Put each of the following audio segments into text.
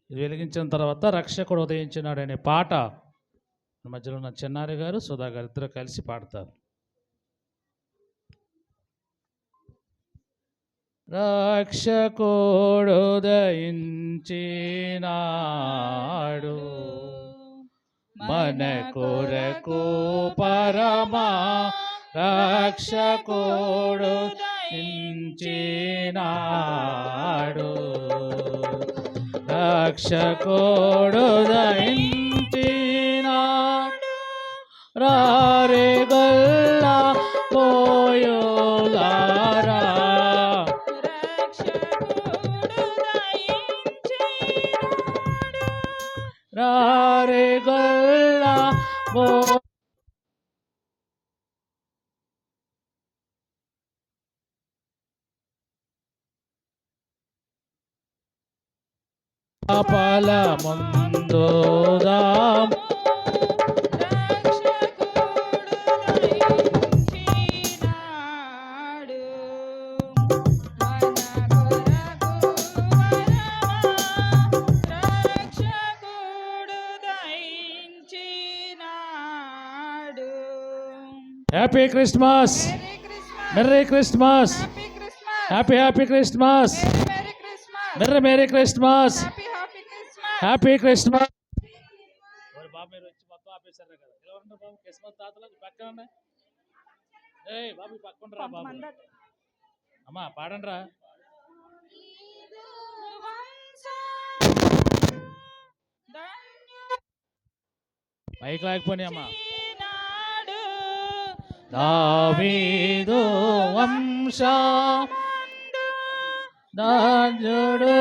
ఇది వెలిగించిన తర్వాత రక్షకుడు ఉదయించినాడు అనే పాట మధ్యలో ఉన్న చిన్నారి గారు సుధా గారు ఇద్దరు కలిసి పాడతారు. రక్షకుడు ఉదయించినాడు మన కొరకు పరమా రక్షకుడు ఉదయించినాడు రక్షకుడు ఉదయించినాడు రారే గల్లా పోయోలారా రారే గల్లా పాల ముందుదాం happy Christmas, merry Christmas, happy happy Christmas, merry merry Christmas, happy Christmas. బాబు మీరు వచ్చి మొత్తం ఆపేశారు కదా, ఎలా ఉన్నారు బాబు? క్రిస్మస్ తాతలు పక్కన బాబు పక్కన రా బాబు, అమ్మా పాడండి రా. మైక్ లేకపోయినా అమ్మా. దావీదు వంశ దాజుడు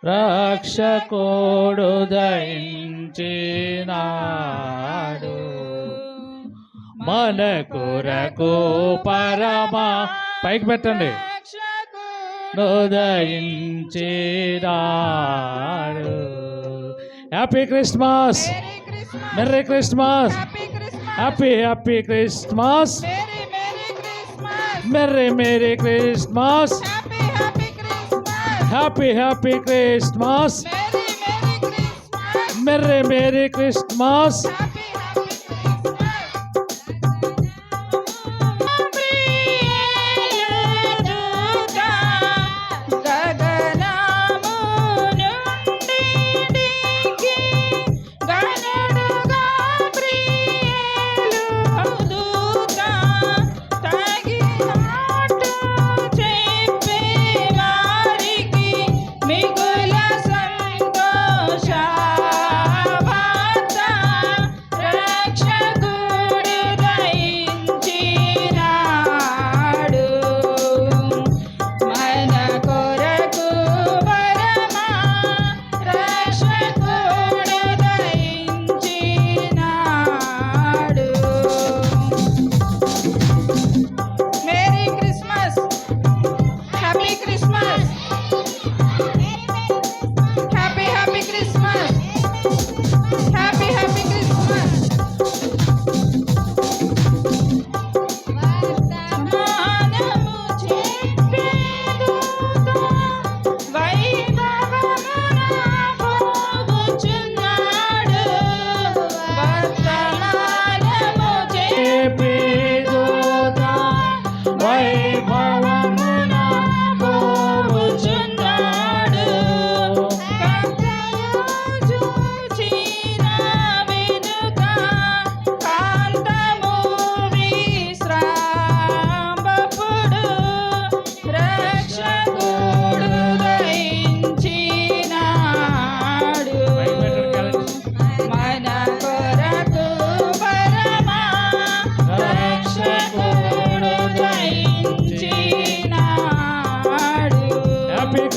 రక్షకుడు ఉదయించినాడు మన కొరకు పరమా పైకి పెట్టండి ఉదయించినాడు. Happy Christmas, merry Christmas, happy happy Christmas, merry merry Christmas, happy happy Christmas, merry merry Christmas.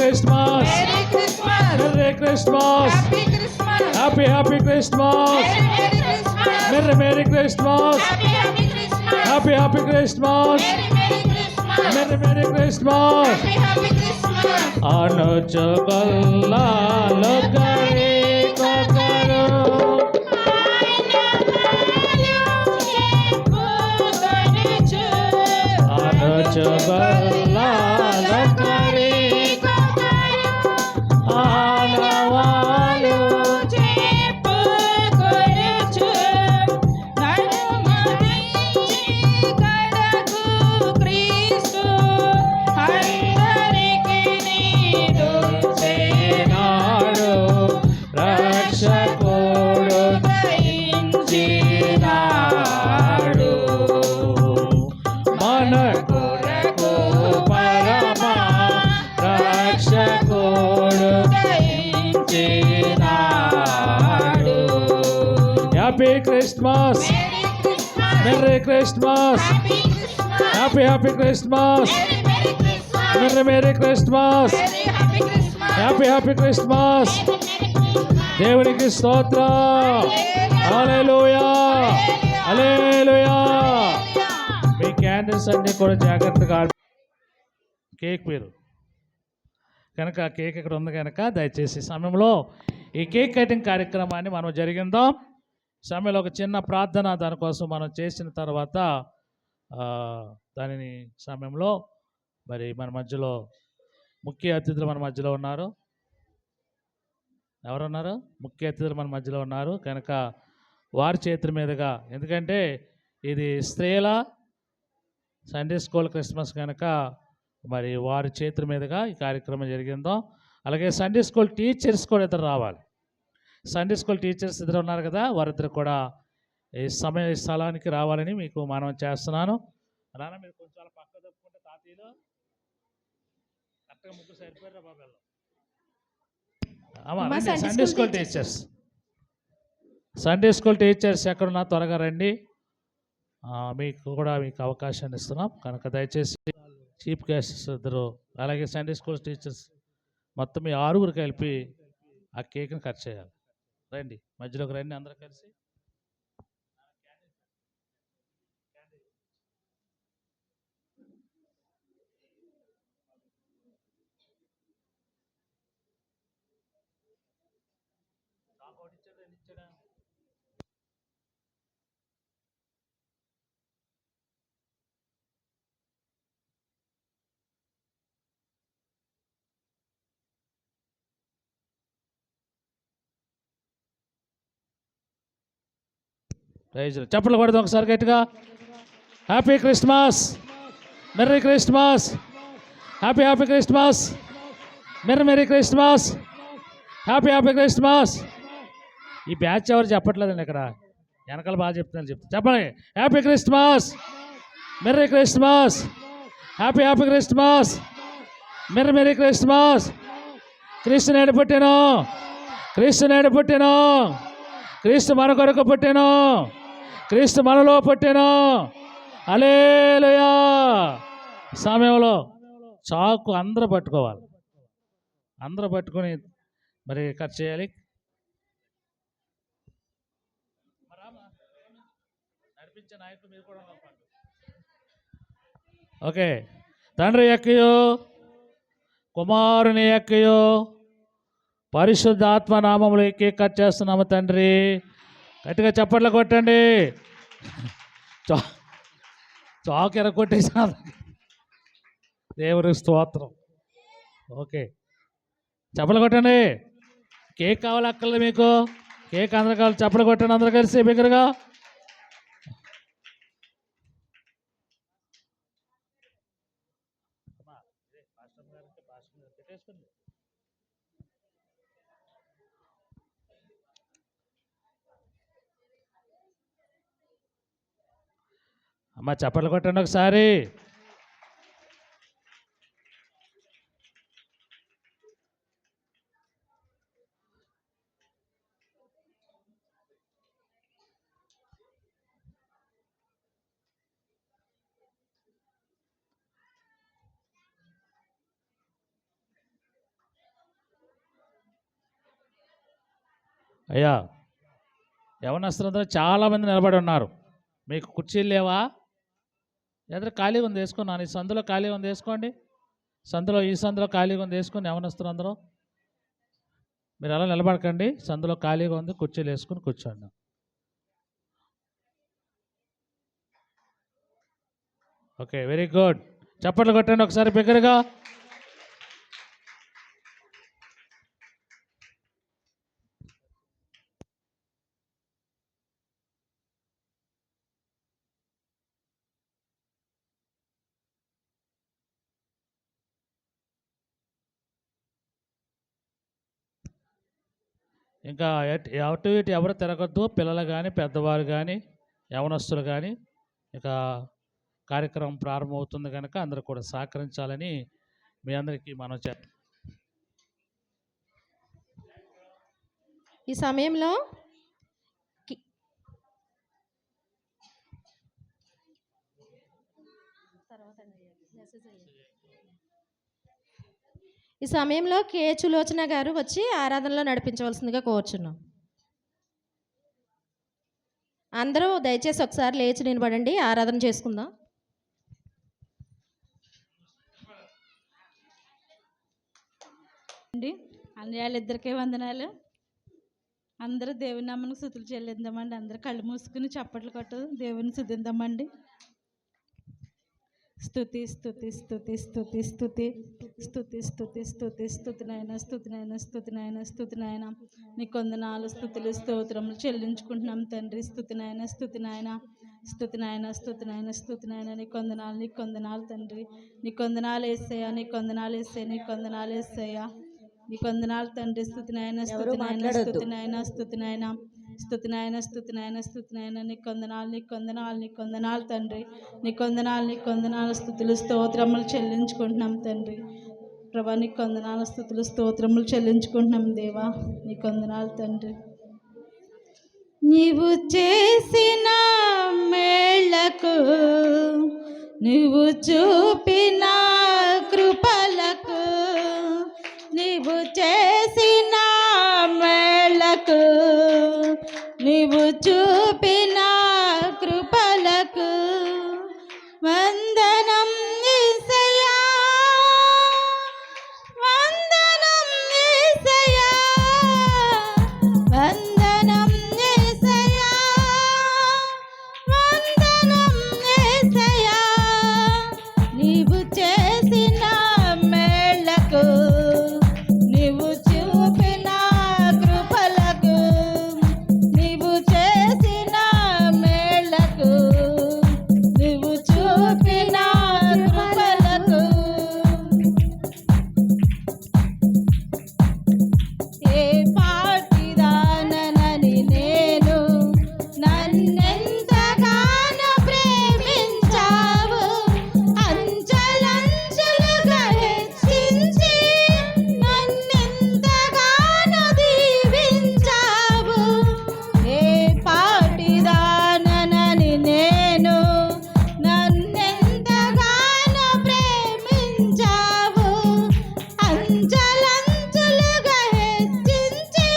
Christmas. Happy Christmas. Happy Happy Christmas. Merry Christmas. Merry Merry Christmas. Happy Happy Christmas. Happy Happy Christmas. Merry Merry Christmas. Happy Happy Christmas. Anochokalla lokare kokaro. శుభలాలకరి ఆనవాలు చెప్పుకొనుచు నడుమరించి కడకు క్రీస్తు అందరికి నీదు చేనాడు రక్షకుడు దయించినాడు మన కొరకు పరమ రక్షకుడు దయించినాడు. Happy Christmas, merry Christmas, happy Christmas, merry Christmas, happy Christmas. దేవునికి స్తోత్రం. హల్లెలూయా, హల్లెలూయా. మీ క్యాండిల్స్ అన్నీ కూడా జాగ్రత్తగా కేక్ మీరు కనుక కేక్ ఇక్కడ ఉంది కనుక దయచేసి సమయంలో ఈ కేక్ కటింగ్ కార్యక్రమాన్ని మనం జరిగిందాం. సమయంలో ఒక చిన్న ప్రార్థన దానికోసం మనం చేసిన తర్వాత దానిని సమయంలో మరి మన మధ్యలో ముఖ్య అతిథులు మన మధ్యలో ఉన్నారు. ఎవరున్నారు? ముఖ్య అతిథులు మన మధ్యలో ఉన్నారు కనుక వారి చేతుల మీదుగా, ఎందుకంటే ఇది స్త్రీల సండే స్కూల్ క్రిస్మస్ కనుక మరి వారి చేతుల మీదుగా ఈ కార్యక్రమం జరిగిందో. అలాగే సండే స్కూల్ టీచర్స్ కూడా ఇద్దరు రావాలి. సండే స్కూల్ టీచర్స్ ఇద్దరు ఉన్నారు కదా, వారిద్దరు కూడా ఈ స్థలానికి రావాలని మీకు మనం చేస్తున్నాను. రానా మీరు కొంచెం అలా పక్క తప్పుకుంటే తాతయ్యలో కరెక్ట్గా ముగ్గురు సరిపోయారు బాబెల్లో. సండే స్కూల్ టీచర్స్ ఎక్కడున్నా త్వరగా రండి. మీకు అవకాశాన్ని ఇస్తున్నాం కనుక దయచేసి చీఫ్ గెస్ట్స్ ఇద్దరు, అలాగే సండే స్కూల్ టీచర్స్ మొత్తం మీ 6 కలిపి ఆ కేక్ని కట్ చేయాలి. రండి, మధ్యలోకి రండి అందరూ కలిసి. చప్పట్లు కొడదాం ఒకసారి గట్టిగా. Happy Christmas, merry Christmas, happy Christmas, merry Christmas, happy Christmas. ఈ బ్యాచ్ ఎవరు చెప్పట్లేదండి ఇక్కడ, వెనకాల బాగా చెప్తాను చెప్పండి. Happy Christmas, merry Christmas, happy Christmas, merry Christmas. క్రీస్తు నేడు పుట్టాను, క్రీస్తు నేడు పుట్టాను, క్రీస్తు మన కొరకు పుట్టాను, క్రీస్తు మనలో పుట్టాను. హల్లెలూయా. సమయంలో చాకు అందరూ పట్టుకోవాలి, అందరూ పట్టుకొని మరి కట్ చేయాలి. నడిపించే నాయకులు మీరు కూడా. ఓకే, తండ్రి యొక్కయు కుమారుని యొక్కయు పరిశుద్ధాత్మ నామములు ఎక్కి కట్ చేస్తున్నాము తండ్రి. గట్టిగా చప్పట్లు కొట్టండి. చాకు ఎరగొట్టేసా. దేవుడి స్తోత్రం. ఓకే, చప్పట్లు కొట్టండి. కేక్ కావాలి అక్కర్లేదు మీకు, కేక్ అందరూ కావాలి. చప్పట్లు కొట్టండి అందరూ కలిసి బిగ్గరగా. అమ్మ చప్పట్లు కొట్టండి ఒకసారి. అయ్యా, యవనస్తులందరూ చాలామంది నిలబడి ఉన్నారు. మీకు కుర్చీలు లేవా? ఎదురు ఖాళీగా ఉంది వేసుకున్నాను. ఈ సందులో ఖాళీగా ఉంది వేసుకోండి. ఈ సందులో ఖాళీగా ఉంది వేసుకొని యవనస్తులు అందరూ మీరు అలా నిలబడకండి. సందులో ఖాళీగా ఉంది, కుర్చీలు వేసుకుని కూర్చోండి. Okay, very good. చప్పట్లు కొట్టండి ఒకసారి బిగ్గరగా. ఇంకా అటు ఇటు ఎవరు తిరగద్దు, పిల్లలు కానీ పెద్దవారు కానీ యవనస్తులు కానీ. ఇక కార్యక్రమం ప్రారంభమవుతుంది కనుక అందరూ కూడా సహకరించాలని మీ అందరికీ మనం ఈ సమయంలో కే సులోచన గారు వచ్చి ఆరాధనలో నడిపించవలసిందిగా కోరుచున్నాం. అందరూ దయచేసి ఒకసారి లేచి నిలబడండి, ఆరాధన చేసుకుందాం. అండి అన్నయ్యలిద్దరికీ వందనాలు. అందరూ దేవుని నామమునకు స్తుతులు చెల్లిద్దామండి. అందరూ కళ్ళు మూసుకుని చప్పట్లు కొట్టు దేవుని స్తుతిద్దామండి. స్తుతి స్తుతి స్తుతి స్తుతి స్తుతి స్తుతి స్తుతి స్తుతి స్తుతి నాయన స్తుతి నాయన స్తుతి నాయన స్తుతి నాయన నీ కొందనాలు స్తుతులు స్తోత్రములు చెల్లించుకుంటున్నాం తండ్రి. స్తుతి నాయన స్తుతి నాయన స్తుతి నాయన స్తుతి నాయన స్తుతి నాయన నీ కొందనాలు తండ్రి. నీ కొందనాలు యేసయ్యా, నీ కొందనాలు యేసయ్యా, నీ కొందనాలు యేసయ్యా, నీ కొందనాలు తండ్రి. స్తుతి నాయన స్తుతి నాయన స్తుతి నాయన స్తుతి నాయన స్తుతి నాయన స్తుతి నాయన స్తుతి నాయన నీ కొందనాలు నీ కొందనాలు నీ కొందనాలు తండ్రి. నీ కొందనాలు నీ కొందనాలు స్తుతులు స్తోత్రములు చెల్లించుకుంటున్నాం తండ్రి. ప్రభా నీ కొందనాలు స్తుతులు స్తోత్రములు చెల్లించుకుంటున్నాం దేవా. నీ కొందనాలు తండ్రి. నీవు చేసిన మేళ్లకు, నీవు చూపిన కృపలకు, నీవు చేసిన మేళ్లకు, నీవు చూపిన కృపలకు వందనం యేసయ్యా, వందనం యేసయ్యా, వందనం యేసయ్యా, వందనం యేసయ్యా. నీవు చేసిన మేళ్లకు, నీవు చూపిన కృపలకు, నీవు చేసిన మేళ్లకు, నీవు చూపిన కృపలకు ఏ పాటిదానని నేను, నన్నెంతగానో ప్రేమించావు, అంచెలంచెలుగా హెచ్చించి నన్నెంతగానో దీవించావు. ఏ పాటిదానని నేను, నన్నెంతగానో ప్రేమించావు, అంచెలంచెలుగా హెచ్చించి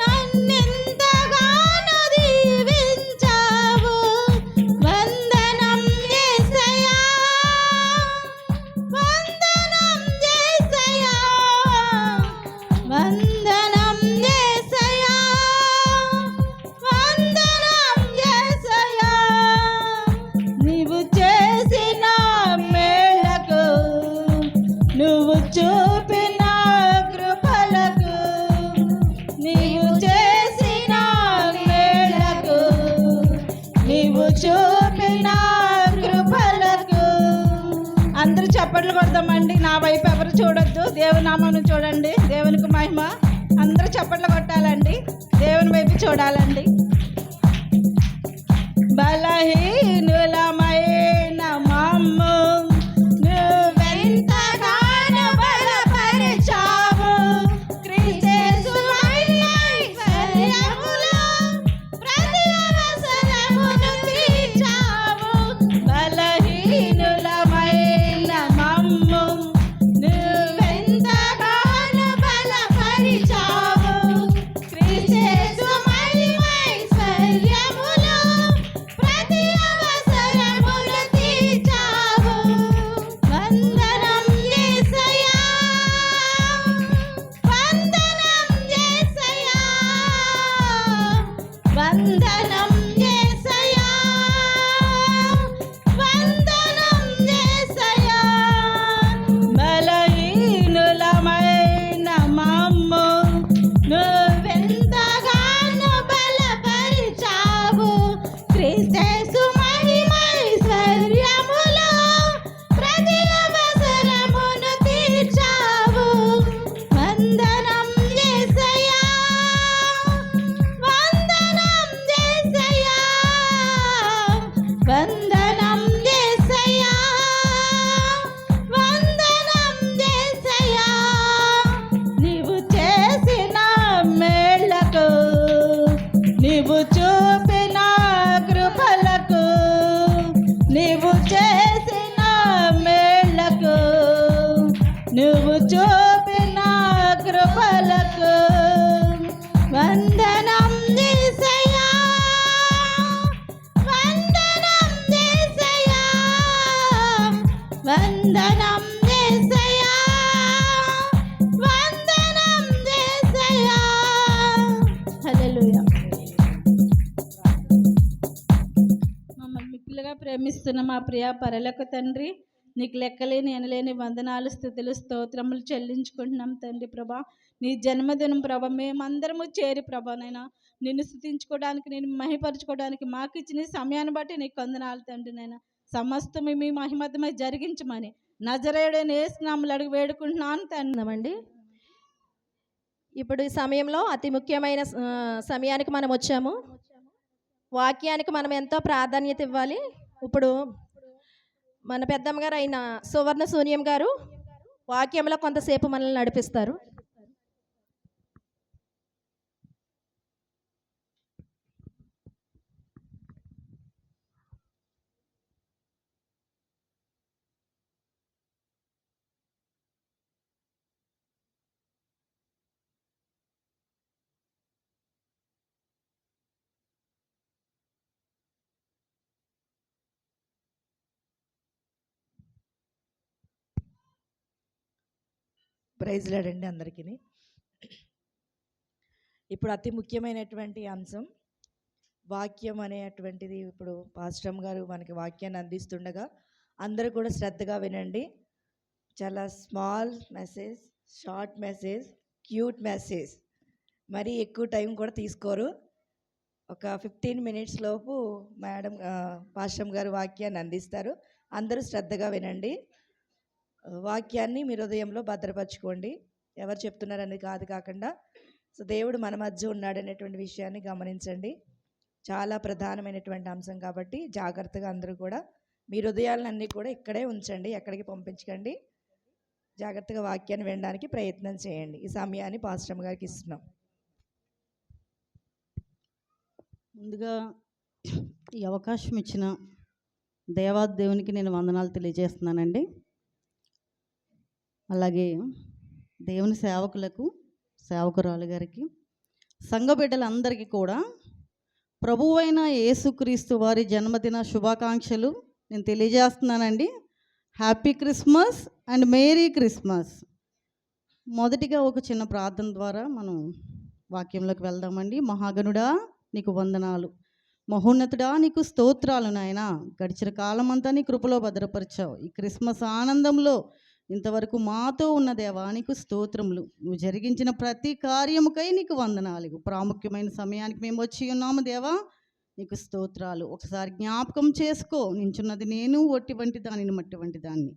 నన్నెంతగానో దీవించావు. వందనం యేసయ్యా, వందనం యేసయ్యా, వందనం యేసయ్యా, వందనం యేసయ్యా. నీవు చేసిన మేళ్లకు, నువ్వు చూపిన కృపలకు, నీవు చేసిన మేళ్లకు, నీవు చూపిన కృపలకు. అందరూ చప్పట్లు కొడదామండి. నా వైపు ఎవరు చూడొద్దు, దేవుని నామమును చూడండి. దేవునికి మహిమ. అందరూ చప్పట్లు కొట్టాలండి, దేవుని వైపు చూడాలండి. బలహీనులమైన మమ్ము నువ్వెంతగానో బలపరిచావు, క్రీస్తేసువై ఐశ్వర్యములో ప్రతి అవసరమును తీర్చావు. బలహీనులమైన మమ్ము నువ్వెంతగానో బలపరిచావు, క్రీస్తేసువై ఐశ్వర్యములో ప్రతి అవసరమును తీర్చావు. వందనం యేసయ్యా, వందనం యేసయ్యా, వందనం యేసయ్యా, వందనం యేసయ్యా. నీవు చూపిన కృపలకు నీవు చేసిన మేళ్లకు నువ్వు చూపిన కృపలకు వందనం యేసయ్యా వందనం యేసయ్యా వందనం యేసయ్యా వందనం యేసయ్యా హల్లెలూయా. మమ్మల్ని మిక్కులుగా ప్రేమిస్తున్న మా ప్రియ పరలోక తండ్రి, నీకు లెక్కలేని ఎనలేని వందనాలు స్థుతులు స్తోత్రములు చెల్లించుకుంటున్నాం తండ్రి ప్రభా. నీ జన్మదినం ప్రభా మేమందరము చేరి ప్రభానైనా నిన్ను స్థుతించుకోవడానికి, నేను మహిపరచుకోవడానికి మాకు ఇచ్చిన ఈ సమయాన్ని బట్టి నీకు వందనాలు తండ్రి. నైనా సమస్తము మీ మహిమతమై జరిగించమని నజరేయుడైన యేసు నామములో అడిగి వేడుకుంటున్నాను తండ్రి. అండి ఇప్పుడు ఈ సమయంలో అతి ముఖ్యమైన సమయానికి మనం వచ్చాము. వాక్యానికి మనం ఎంతో ప్రాధాన్యత ఇవ్వాలి. ఇప్పుడు మన పెద్దమ్మ గారు అయిన సువర్ణ శూన్యం గారు వాక్యంలో కొంతసేపు మనల్ని నడిపిస్తారు. ప్రైజ్ లాడండి అందరికీ. ఇప్పుడు అతి ముఖ్యమైనటువంటి అంశం వాక్యం అనేటువంటిది. ఇప్పుడు పాస్టమ్ గారు మనకి వాక్యాన్ని అందిస్తుండగా అందరూ కూడా శ్రద్ధగా వినండి. చాలా small message, short message, cute message. మరీ ఎక్కువ టైం కూడా తీసుకోరు. ఒక 15 మినిట్స్ లోపు మేడం పాస్టమ్ గారు వాక్యాన్ని అందిస్తారు. అందరూ శ్రద్ధగా వినండి. వాక్యాన్ని మీ హృదయంలో భద్రపరచుకోండి. ఎవరు చెప్తున్నారనేది కాకుండా సో దేవుడు మన మధ్య ఉన్నాడనేటువంటి విషయాన్ని గమనించండి. చాలా ప్రధానమైనటువంటి అంశం కాబట్టి జాగ్రత్తగా అందరూ కూడా మీ హృదయాలన్నీ కూడా ఇక్కడే ఉంచండి, ఎక్కడికి పంపించకండి. జాగ్రత్తగా వాక్యాన్ని వినడానికి ప్రయత్నం చేయండి. ఈ సమయాన్ని పాస్టమ్ గారికి ఇస్తున్నాం. ముందుగా ఈ అవకాశం ఇచ్చిన దేవాదేవునికి నేను వందనాలు తెలియజేస్తున్నానండి. అలాగే దేవుని సేవకులకు, సేవకురాలు గారికి, సంఘ బిడ్డలందరికీ కూడా ప్రభువైన యేసుక్రీస్తు వారి జన్మదిన శుభాకాంక్షలు నేను తెలియజేస్తున్నానండి. Happy Christmas and merry Christmas. మొదటిగా ఒక చిన్న ప్రార్థన ద్వారా మనం వాక్యంలోకి వెళ్దామండి. మహాగణుడా నీకు వందనాలు, మహోన్నతుడా నీకు స్తోత్రాలు నాయన. గడిచిన కాలమంతా నీ కృపలో భద్రపరిచావు. ఈ క్రిస్మస్ ఆనందంలో ఇంతవరకు మాతో ఉన్న దేవా నీకు స్తోత్రములు. నువ్వు జరిగించిన ప్రతి కార్యముకై నీకు వందనాలు. ప్రాముఖ్యమైన సమయానికి మేము వచ్చి ఉన్నాము దేవా, నీకు స్తోత్రాలు. ఒకసారి జ్ఞాపకం చేసుకో. నించున్నది నేను ఒట్టి వంటి దానిని మట్టి వంటి దాన్ని,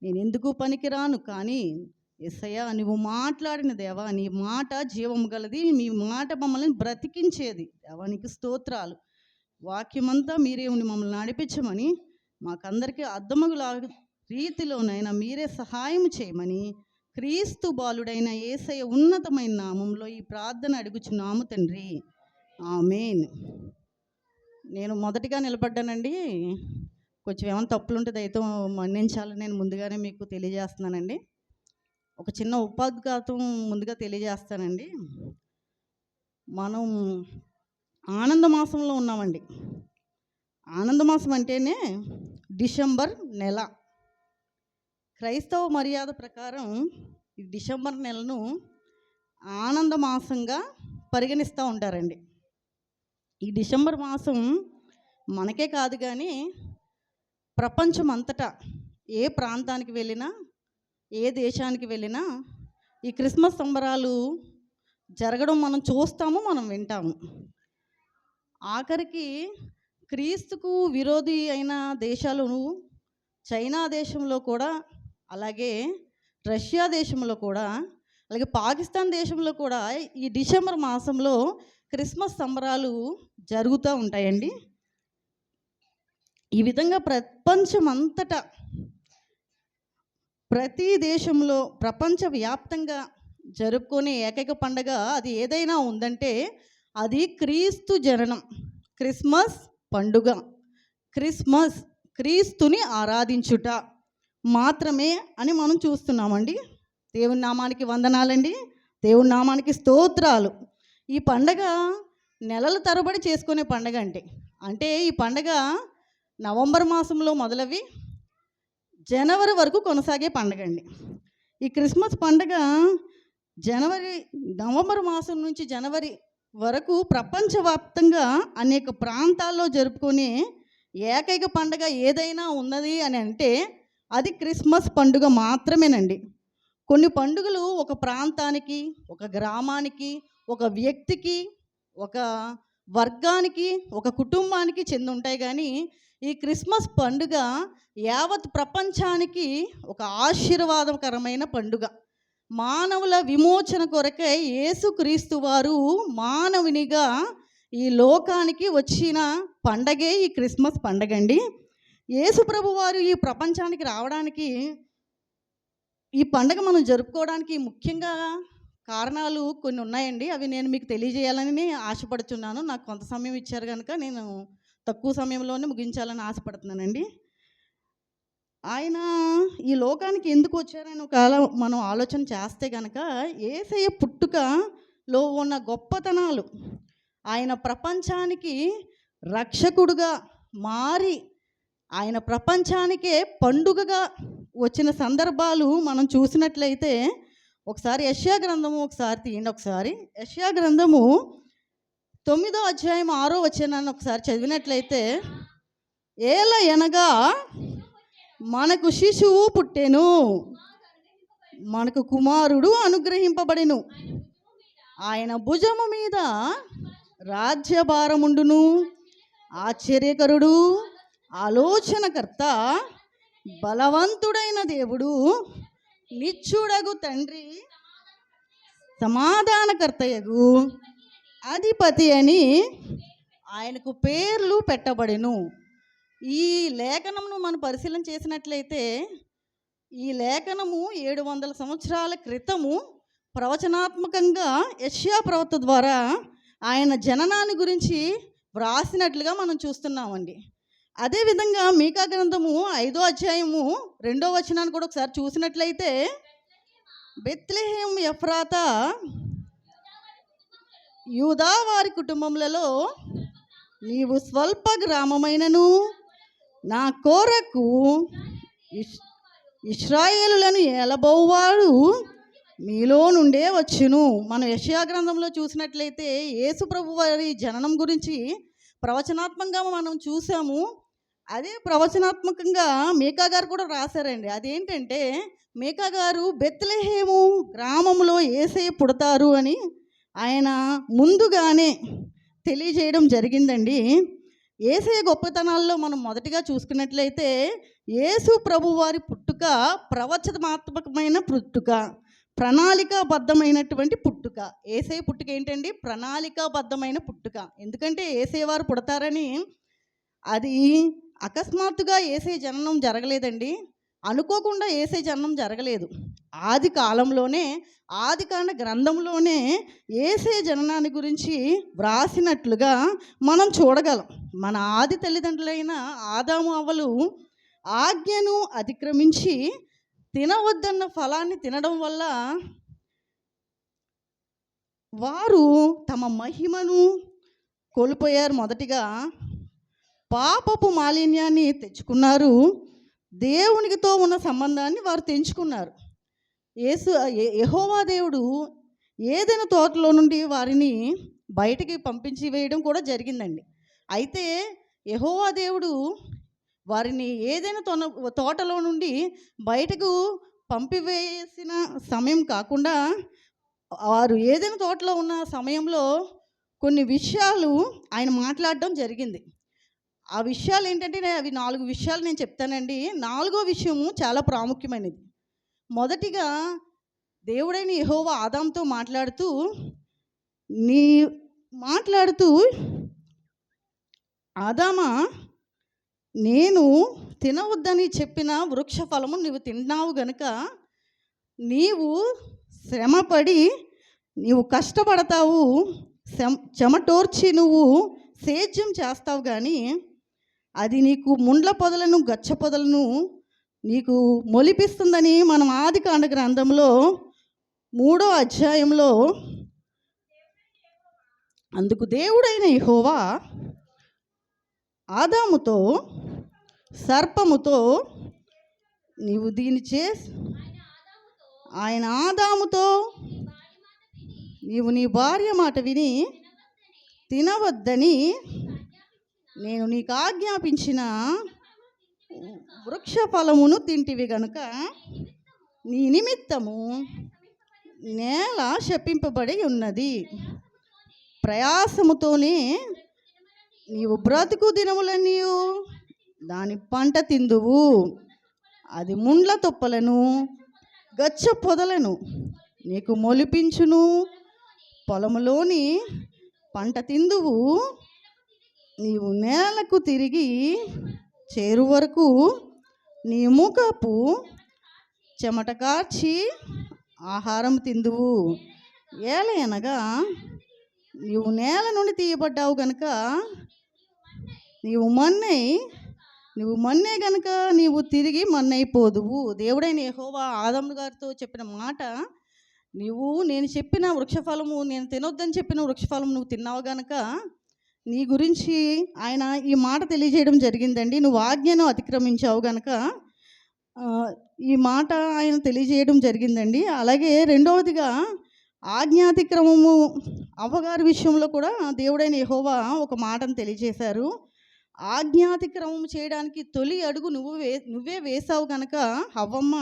నేను ఎందుకు పనికిరాను. కానీ యేసయ్యా నువ్వు మాట్లాడిన దేవా, నీ మాట జీవము గలది, మీ మాట మమ్మల్ని బ్రతికించేది దేవా, నీకు స్తోత్రాలు. వాక్యమంతా మీరే ఉండి మమ్మల్ని నడిపించమని, మాకందరికీ అర్థమగులాగా రీతిలోనైనా మీరే సహాయం చేయమని క్రీస్తు బాలుడైన యేసయ్య ఉన్నతమైన నామంలో ఈ ప్రార్థన అడుగుచున్నాము తండ్రి, ఆమేన్. నేను మొదటిగా నిలబడ్డానండి. కొంచెం ఏమైనా తప్పులు ఉంటే దయతో మన్నించాలని నేను ముందుగానే మీకు తెలియజేస్తున్నానండి. ఒక చిన్న ఉపాధ్ఘాతం ముందుగా తెలియజేస్తానండి. మనం ఆనంద మాసంలో ఉన్నామండి. ఆనంద మాసం అంటేనే డిసెంబర్ నెల. క్రైస్తవ మర్యాద ప్రకారం ఈ డిసెంబర్ నెలను ఆనంద మాసంగా పరిగణిస్తూ ఉంటారండి. ఈ డిసెంబర్ మాసం మనకే కాదు కానీ ప్రపంచం అంతటా ఏ ప్రాంతానికి వెళ్ళినా, ఏ దేశానికి వెళ్ళినా ఈ క్రిస్మస్ సంబరాలు జరగడం మనం చూస్తాము, మనం వింటాము. ఆఖరికి క్రీస్తుకు విరోధి అయిన దేశాలు చైనా దేశంలో కూడా, అలాగే రష్యా దేశంలో కూడా, అలాగే పాకిస్తాన్ దేశంలో కూడా ఈ డిసెంబర్ మాసంలో క్రిస్మస్ సంబరాలు జరుగుతూ ఉంటాయండి. ఈ విధంగా ప్రపంచమంతటా ప్రతి దేశంలో ప్రపంచవ్యాప్తంగా జరుపుకునే ఏకైక పండగ అది ఏదైనా ఉందంటే అది క్రీస్తు జననం, క్రిస్మస్ పండుగ. క్రిస్మస్ క్రీస్తుని ఆరాధించుట మాత్రమే అని మనం చూస్తున్నామండి. దేవుని నామానికి వందనాలండి, దేవుని నామానికి స్తోత్రాలు. ఈ పండగ నెలల తరబడి చేసుకునే పండగ అంటే ఈ పండగ నవంబర్ మాసంలో మొదలవి జనవరి వరకు కొనసాగే పండగ అండి. ఈ క్రిస్మస్ పండగ నవంబర్ మాసం నుంచి జనవరి వరకు ప్రపంచవ్యాప్తంగా అనేక ప్రాంతాల్లో జరుపుకునే ఏకైక పండగ ఏదైనా ఉన్నది అని అంటే అది క్రిస్మస్ పండుగ మాత్రమేనండి. కొన్ని పండుగలు ఒక ప్రాంతానికి, ఒక గ్రామానికి, ఒక వ్యక్తికి, ఒక వర్గానికి, ఒక కుటుంబానికి చెంది ఉంటాయి. కానీ ఈ క్రిస్మస్ పండుగ యావత్ ప్రపంచానికి ఒక ఆశీర్వాదకరమైన పండుగ. మానవుల విమోచన కొరకై యేసుక్రీస్తు వారు మానవునిగా ఈ లోకానికి వచ్చిన పండగే ఈ క్రిస్మస్ పండగ అండి. యేసు ప్రభు వారు ఈ ప్రపంచానికి రావడానికి, ఈ పండగ మనం జరుపుకోవడానికి ముఖ్యంగా కారణాలు కొన్ని ఉన్నాయండి. అవి నేను మీకు తెలియజేయాలని ఆశపడుతున్నాను. నాకు కొంత సమయం ఇచ్చారు కనుక నేను తక్కువ సమయంలోనే ముగించాలని ఆశపడుతున్నానండి. ఆయన ఈ లోకానికి ఎందుకు వచ్చారని ఒకవేళ మనం ఆలోచన చేస్తే కనుక యేసయ్య పుట్టుకలో ఉన్న గొప్పతనాలు, ఆయన ప్రపంచానికి రక్షకుడుగా మారి ఆయన ప్రపంచానికే పండుగగా వచ్చిన సందర్భాలు మనం చూసినట్లయితే ఒకసారి యెషయా గ్రంథము ఒకసారి తీయండి. ఒకసారి యెషయా గ్రంథము 9వ అధ్యాయం 6వ వచనాన్ని ఒకసారి చదివినట్లయితే, ఏల ఎనగా మనకు శిశువు పుట్టెను, మనకు కుమారుడు అనుగ్రహింపబడెను, ఆయన భుజము మీద రాజ్యభారముండును, ఆశ్చర్యకరుడు, ఆలోచనకర్త, బలవంతుడైన దేవుడు, నిత్యుడగు తండ్రి, సమాధానకర్తయగు అధిపతి అని ఆయనకు పేర్లు పెట్టబడెను. ఈ లేఖనమును మనం పరిశీలన చేసినట్లయితే ఈ లేఖనము 700 సంవత్సరాల క్రితము ప్రవచనాత్మకంగా యెషయా ప్రవక్త ద్వారా ఆయన జననాన్ని గురించి వ్రాసినట్లుగా మనం చూస్తున్నామండి. అదేవిధంగా మీకా గ్రంథము 5వ అధ్యాయము 2వ వచనాన్ని కూడా ఒకసారి చూసినట్లయితే, బెత్లెహేం ఎఫ్రాతా యూదా వారి కుటుంబములలో నీవు స్వల్ప గ్రామమైనను నా కొరకు ఇశ్రాయేలులను ఏలబోవాడు మీలో నుండే వచ్చును. మనం యెషయా గ్రంథంలో చూసినట్లయితే యేసు ప్రభు వారి జననం గురించి ప్రవచనాత్మకంగా మనం చూసాము. అదే ప్రవచనాత్మకంగా మీకా గారు కూడా రాశారండి. అదేంటంటే మీకా గారు బెత్లెహేము గ్రామంలో యేసయ్య పుడతారు అని ఆయన ముందుగానే తెలియజేయడం జరిగిందండి. యేసయ్య గొప్పతనాల్లో మనం మొదటిగా చూసుకున్నట్లయితే యేసు ప్రభు వారి పుట్టుక ప్రవచనాత్మకమైన పుట్టుక, ప్రణాళికాబద్ధమైనటువంటి పుట్టుక. యేసయ్య పుట్టుక ఏంటండి? ప్రణాళికాబద్ధమైన పుట్టుక. ఎందుకంటే యేసయ్య వారు పుడతారని అది అకస్మాత్తుగా యేసయ్య జననం జరగలేదండి. అనుకోకుండా యేసయ్య జననం జరగలేదు. ఆది కాలంలోనే, ఆదికాండ గ్రంథంలోనే యేసయ్య జననాన్ని గురించి వ్రాసినట్లుగా మనం చూడగలం. మన ఆది తల్లిదండ్రులైన ఆదాము అవ్వలు ఆజ్ఞను అతిక్రమించి తినవద్దన్న ఫలాన్ని తినడం వల్ల వారు తమ మహిమను కోల్పోయారు. మొదటిగా పాపపు మాలిన్యాన్ని తెచ్చుకున్నారు, దేవునితో ఉన్న సంబంధాన్ని వారు తెంచుకున్నారు. యెహోవా దేవుడు ఏదైనా తోటలో నుండి వారిని బయటికి పంపించి వేయడం కూడా జరిగిందండి. అయితే యెహోవా దేవుడు వారిని ఏదైనా తోటలో నుండి బయటకు పంపివేసిన సమయం కాకుండా వారు ఏదైనా తోటలో ఉన్న సమయంలో కొన్ని విషయాలు ఆయన మాట్లాడడం జరిగింది. ఆ విషయాలు ఏంటంటే అవి 4 విషయాలు నేను చెప్తానండి. 4వ విషయము చాలా ప్రాముఖ్యమైనది. మొదటిగా దేవుడైన యెహోవా ఆదాముతో మాట్లాడుతూ ఆదామా, నేను తినవద్దని చెప్పిన వృక్ష ఫలము నువ్వు తిన్నావు గనుక నీవు శ్రమపడి నీవు కష్టపడతావు, చెమటోర్చి నువ్వు సేద్యం చేస్తావు కానీ అది నీకు ముండ్ల పొదలను గచ్చ పొదలను నీకు మొలిపిస్తుందని మనం ఆదికాండ గ్రంథంలో 3వ అధ్యాయంలో అందుకు దేవుడైన యెహోవా ఆదాముతో సర్పముతో నీవు దీన్ని ఆయన ఆదాముతో నీవు నీ భార్య మాట విని తినవద్దని నేను నీకు ఆజ్ఞాపించిన వృక్ష ఫలమును తింటివి గనుక నీ నిమిత్తము నేల శపింపబడి ఉన్నది. ప్రయాసముతోనే నీవు బ్రతుకు దినములన్నీ దాని పంట తిందువు. అది ముండ్ల తొప్పలను గచ్చ పొదలను నీకు మొలిపించును. పొలములోని పంట తిందువు. నీవు నేలకు తిరిగి చేరు వరకు నీ ముఖపు చెమట కార్చి ఆహారం తిందువు. ఏలయనగా నీవు నేల నుండి తీయబడ్డావు గనుక నీవు మన్నే గనుక నీవు తిరిగి మన్నైపోదువు. దేవుడైన యెహోవా ఆదాము గారితో చెప్పిన మాట, నేను చెప్పిన వృక్షఫలము, నేను తినొద్దని చెప్పిన వృక్షఫలం నువ్వు తిన్నావు గనుక నీ గురించి ఆయన ఈ మాట తెలియజేయడం జరిగిందండి. నువ్వు ఆజ్ఞను అతిక్రమించావు గనుక ఈ మాట ఆయన తెలియజేయడం జరిగిందండి. అలాగే రెండవదిగా ఆజ్ఞాతిక్రమము అవ్వగారి విషయంలో కూడా దేవుడైన యెహోవా ఒక మాటను తెలియజేశారు. ఆజ్ఞాతిక్రమం చేయడానికి తొలి అడుగు నువ్వే వేసావు గనక అవ్వమ్మ,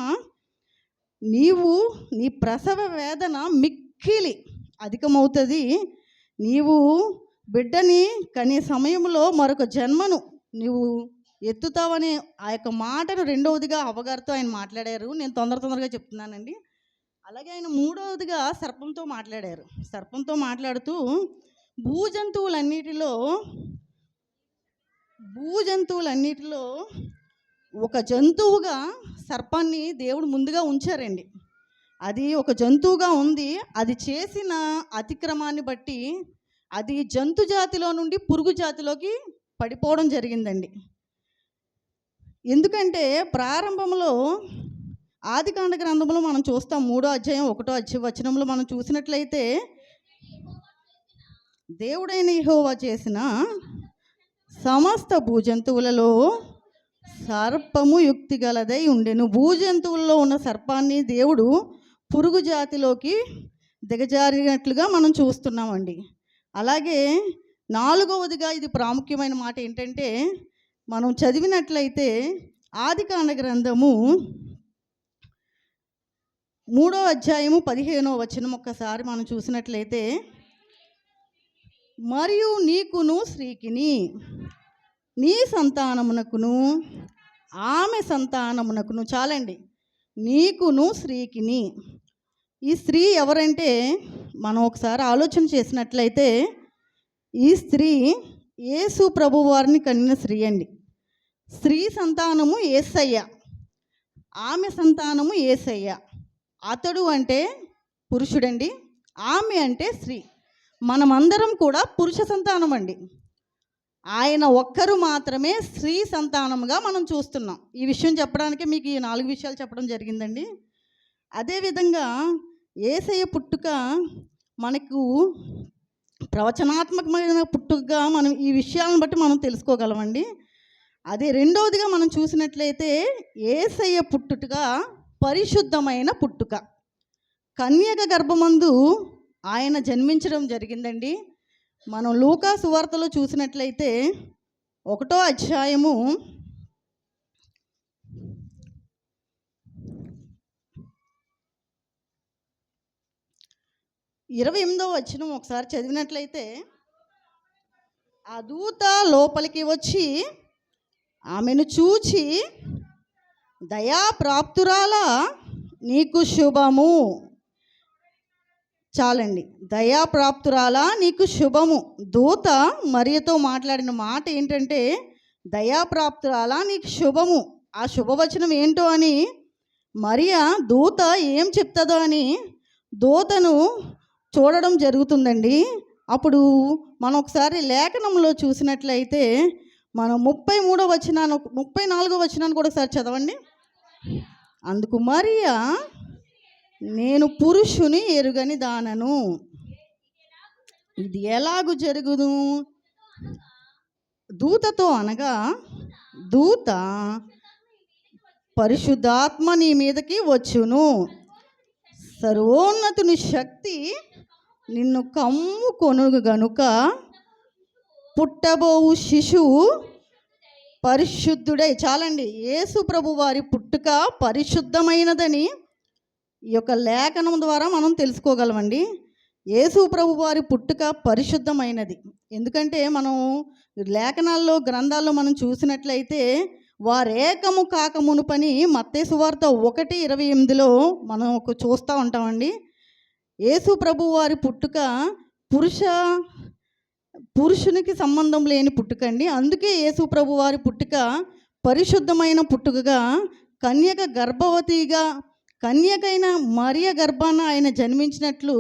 నీ ప్రసవ వేదన మిక్కిలి అధికమవుతుంది. నీవు బిడ్డని కనే సమయంలో మరొక జన్మను నీవు ఎత్తుతావనే ఆ యొక్క మాటను రెండవదిగా అవ్వగారితో ఆయన మాట్లాడారు. నేను తొందరగా చెప్తున్నానండి. అలాగే ఆయన మూడవదిగా సర్పంతో మాట్లాడారు. సర్పంతో మాట్లాడుతూ భూజంతువులన్నిటిలో ఒక జంతువుగా సర్పాన్ని దేవుడు ముందుగా ఉంచారండి. అది ఒక జంతువుగా ఉంది. అది చేసిన అతిక్రమాన్ని బట్టి అది జంతు జాతిలో నుండి పురుగు జాతిలోకి పడిపోవడం జరిగిందండి. ఎందుకంటే ప్రారంభంలో ఆదికాండ గ్రంథంలో మనం చూస్తాం, 3వ అధ్యాయం 1వ వచనంలో మనం చూసినట్లయితే దేవుడైన యెహోవా చేసిన సమస్త భూజంతువులలో సర్పము యుక్తి గలదై ఉండెను. భూజంతువుల్లో ఉన్న సర్పాన్ని దేవుడు పురుగు జాతిలోకి దిగజారినట్లుగా మనం చూస్తున్నామండి. అలాగే 4వదిగా ఇది ప్రాముఖ్యమైన మాట ఏంటంటే, మనం చదివినట్లయితే ఆదికాండ గ్రంథము 3వ అధ్యాయము 15వ వచనం ఒక్కసారి మనం చూసినట్లయితే, మరియు నీకును స్త్రీకిని నీ సంతానమునకును ఆమె సంతానమునకును, చాలండి, నీకును స్త్రీకిని. ఈ స్త్రీ ఎవరంటే మనం ఒకసారి ఆలోచన చేసినట్లయితే ఈ స్త్రీ యేసు ప్రభు వారిని కనిన స్త్రీ అండి. స్త్రీ సంతానము యేసయ్య, ఆమె సంతానము యేసయ్య. అతడు అంటే పురుషుడండి, ఆమె అంటే స్త్రీ. మనమందరం కూడా పురుష సంతానం అండి. ఆయన ఒక్కరు మాత్రమే స్త్రీ సంతానముగా మనం చూస్తున్నాం. ఈ విషయం చెప్పడానికి మీకు ఈ 4 విషయాలు చెప్పడం జరిగిందండి. అదేవిధంగా యేసయ్య పుట్టుక మనకు ప్రవచనాత్మకమైన పుట్టుకగా మనం ఈ విషయాలను బట్టి మనం తెలుసుకోగలమండి. అదే రెండవదిగా మనం చూసినట్లయితే యేసయ్య పుట్టుక పరిశుద్ధమైన పుట్టుక. కన్యక గర్భమందు ఆయన జన్మించడం జరిగిందండి. మనం లూకా సువార్తలో చూసినట్లయితే 1వ అధ్యాయము 28వ వచనం ఒకసారి చదివినట్లయితే, ఆ దూత లోపలికి వచ్చి ఆమెను చూచి, దయాప్రాప్తురాలా నీకు శుభము. చాలండి, దయాప్రాప్తురాలా నీకు శుభము. దూత మరియతో మాట్లాడిన మాట ఏంటంటే, దయాప్రాప్తురాలా నీకు శుభము. ఆ శుభవచనం ఏంటో అని మరియా దూత ఏం చెప్తుందో అని దూతను చూడడం జరుగుతుందండి. అప్పుడు మనం ఒకసారి లేఖనంలో చూసినట్లయితే మనం 33వ వచనాన్ని 34వ వచనాన్ని కూడా ఒకసారి చదవండి. అందుకు మరియా, నేను పురుషుని ఎరుగని దానను, ఇది ఎలాగు జరుగును? దూతతో అనగా, దూత పరిశుద్ధాత్మ నీ మీదకి వచ్చును, సర్వోన్నతుని శక్తి నిన్ను కమ్ముకొను గనుక పుట్టబోవు శిశువు పరిశుద్ధుడై. చాలండి, యేసు ప్రభు వారి పుట్టుక పరిశుద్ధమైనదని ఈ యొక్క లేఖనం ద్వారా మనం తెలుసుకోగలమండి. యేసు ప్రభు వారి పుట్టుక పరిశుద్ధమైనది. ఎందుకంటే మనం లేఖనాల్లో గ్రంథాల్లో మనం చూసినట్లయితే వారేకము కాకమునుపని మత్తయి సువార్త 1:28లో మనం చూస్తూ ఉంటామండి. యేసు ప్రభు వారి పుట్టుక పురుషునికి సంబంధం లేని పుట్టుకండి. అందుకే యేసు ప్రభు వారి పుట్టుక పరిశుద్ధమైన పుట్టుకగా, కన్యక గర్భవతిగా, కన్యకైన మరియ గర్భాన ఆయన జన్మించినట్లు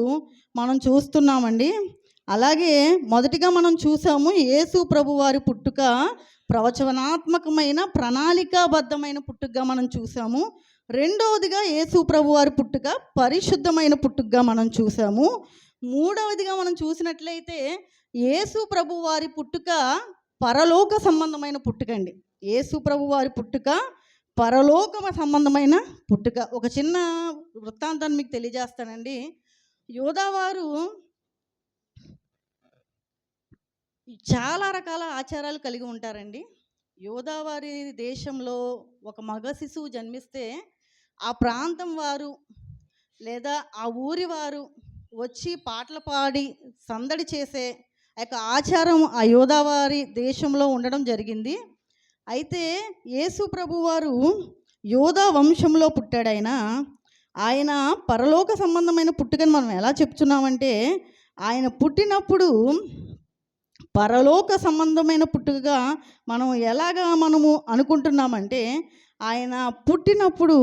మనం చూస్తున్నామండి. అలాగే మొదటిగా మనం చూసాము యేసు ప్రభు వారి పుట్టుక ప్రవచనాత్మకమైన ప్రణాళికాబద్ధమైన పుట్టుకగా మనం చూసాము. రెండవదిగా యేసు ప్రభు వారి పుట్టుక పరిశుద్ధమైన పుట్టుకగా మనం చూసాము. మూడవదిగా మనం చూసినట్లయితే యేసు ప్రభు వారి పుట్టుక పరలోక సంబంధమైన పుట్టుకండి. యేసు ప్రభు వారి పుట్టుక పరలోక సంబంధమైన పుట్టుక. ఒక చిన్న వృత్తాంతాన్ని మీకు తెలియజేస్తానండి. యోధావారు చాలా రకాల ఆచారాలు కలిగి ఉంటారండి. యోధావారి దేశంలో ఒక మగ శిశువు జన్మిస్తే ఆ ప్రాంతం వారు లేదా ఆ ఊరి వారు వచ్చి పాటలు పాడి సందడి చేసే ఆ యొక్క ఆచారం ఆ యోధావారి దేశంలో ఉండడం జరిగింది. అయితే యేసు ప్రభు వారు యోధా వంశంలో పుట్టాడు. ఆయన పరలోక సంబంధమైన పుట్టుకని మనం ఎలా చెప్తున్నామంటే, ఆయన పుట్టినప్పుడు పరలోక సంబంధమైన పుట్టుకగా మనము అనుకుంటున్నామంటే, ఆయన పుట్టినప్పుడు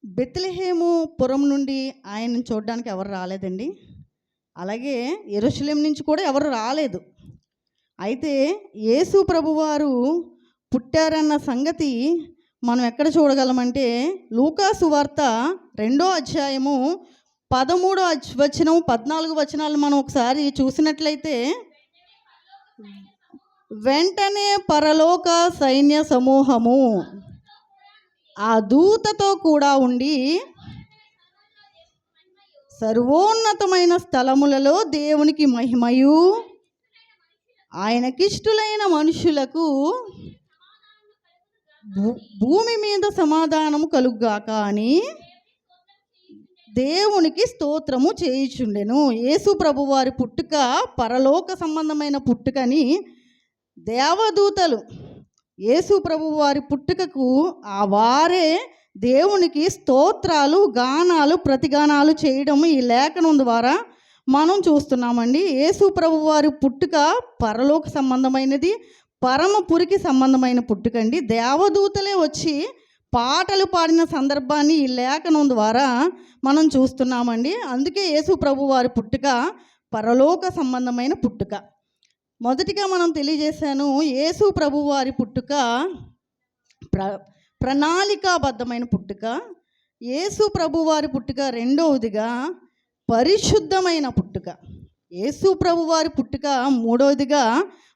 బెత్లెహేము పురం నుండి ఆయనను చూడడానికి ఎవరు రాలేదండి. అలాగే యెరూషలేం నుంచి కూడా ఎవరు రాలేదు. అయితే యేసు ప్రభువారు పుట్టారన్న సంగతి మనం ఎక్కడ చూడగలమంటే, లూకా సువార్త 2వ అధ్యాయము 13వ వచనం 14 వచనాలు మనం ఒకసారి చూసినట్లయితే, వెంటనే పరలోక సైన్య సమూహము ఆ దూతతో కూడా ఉండి సర్వోన్నతమైన స్థలములలో దేవునికి మహిమయు ఆయనకిష్టులైన మనుషులకు భూమి మీద సమాధానము కలుగుగాక అని దేవునికి స్తోత్రము చేయుచుండెను. యేసు ప్రభు వారి పుట్టుక పరలోక సంబంధమైన పుట్టుకని దేవదూతలు యేసు ప్రభు వారి పుట్టుకకు వారే దేవునికి స్తోత్రాలు, గానాలు, ప్రతిగానాలు చేయడం ఈ లేఖనం ద్వారా మనం చూస్తున్నామండి. యేసు ప్రభు వారి పుట్టుక పరలోక సంబంధమైనది, పరమపురికి సంబంధమైన పుట్టుకండి. దేవదూతలే వచ్చి పాటలు పాడిన సందర్భాన్ని ఈ లేఖనం ద్వారా మనం చూస్తున్నామండి. అందుకే యేసు ప్రభు వారి పుట్టుక పరలోక సంబంధమైన పుట్టుక. మొదటిగా మనం తెలియజేశాను, యేసు ప్రభు వారి పుట్టుక ప్రణాళికాబద్ధమైన పుట్టుక. యేసు ప్రభు వారి పుట్టుక రెండవదిగా పరిశుద్ధమైన పుట్టుక. యేసు ప్రభు వారి పుట్టుక మూడవదిగా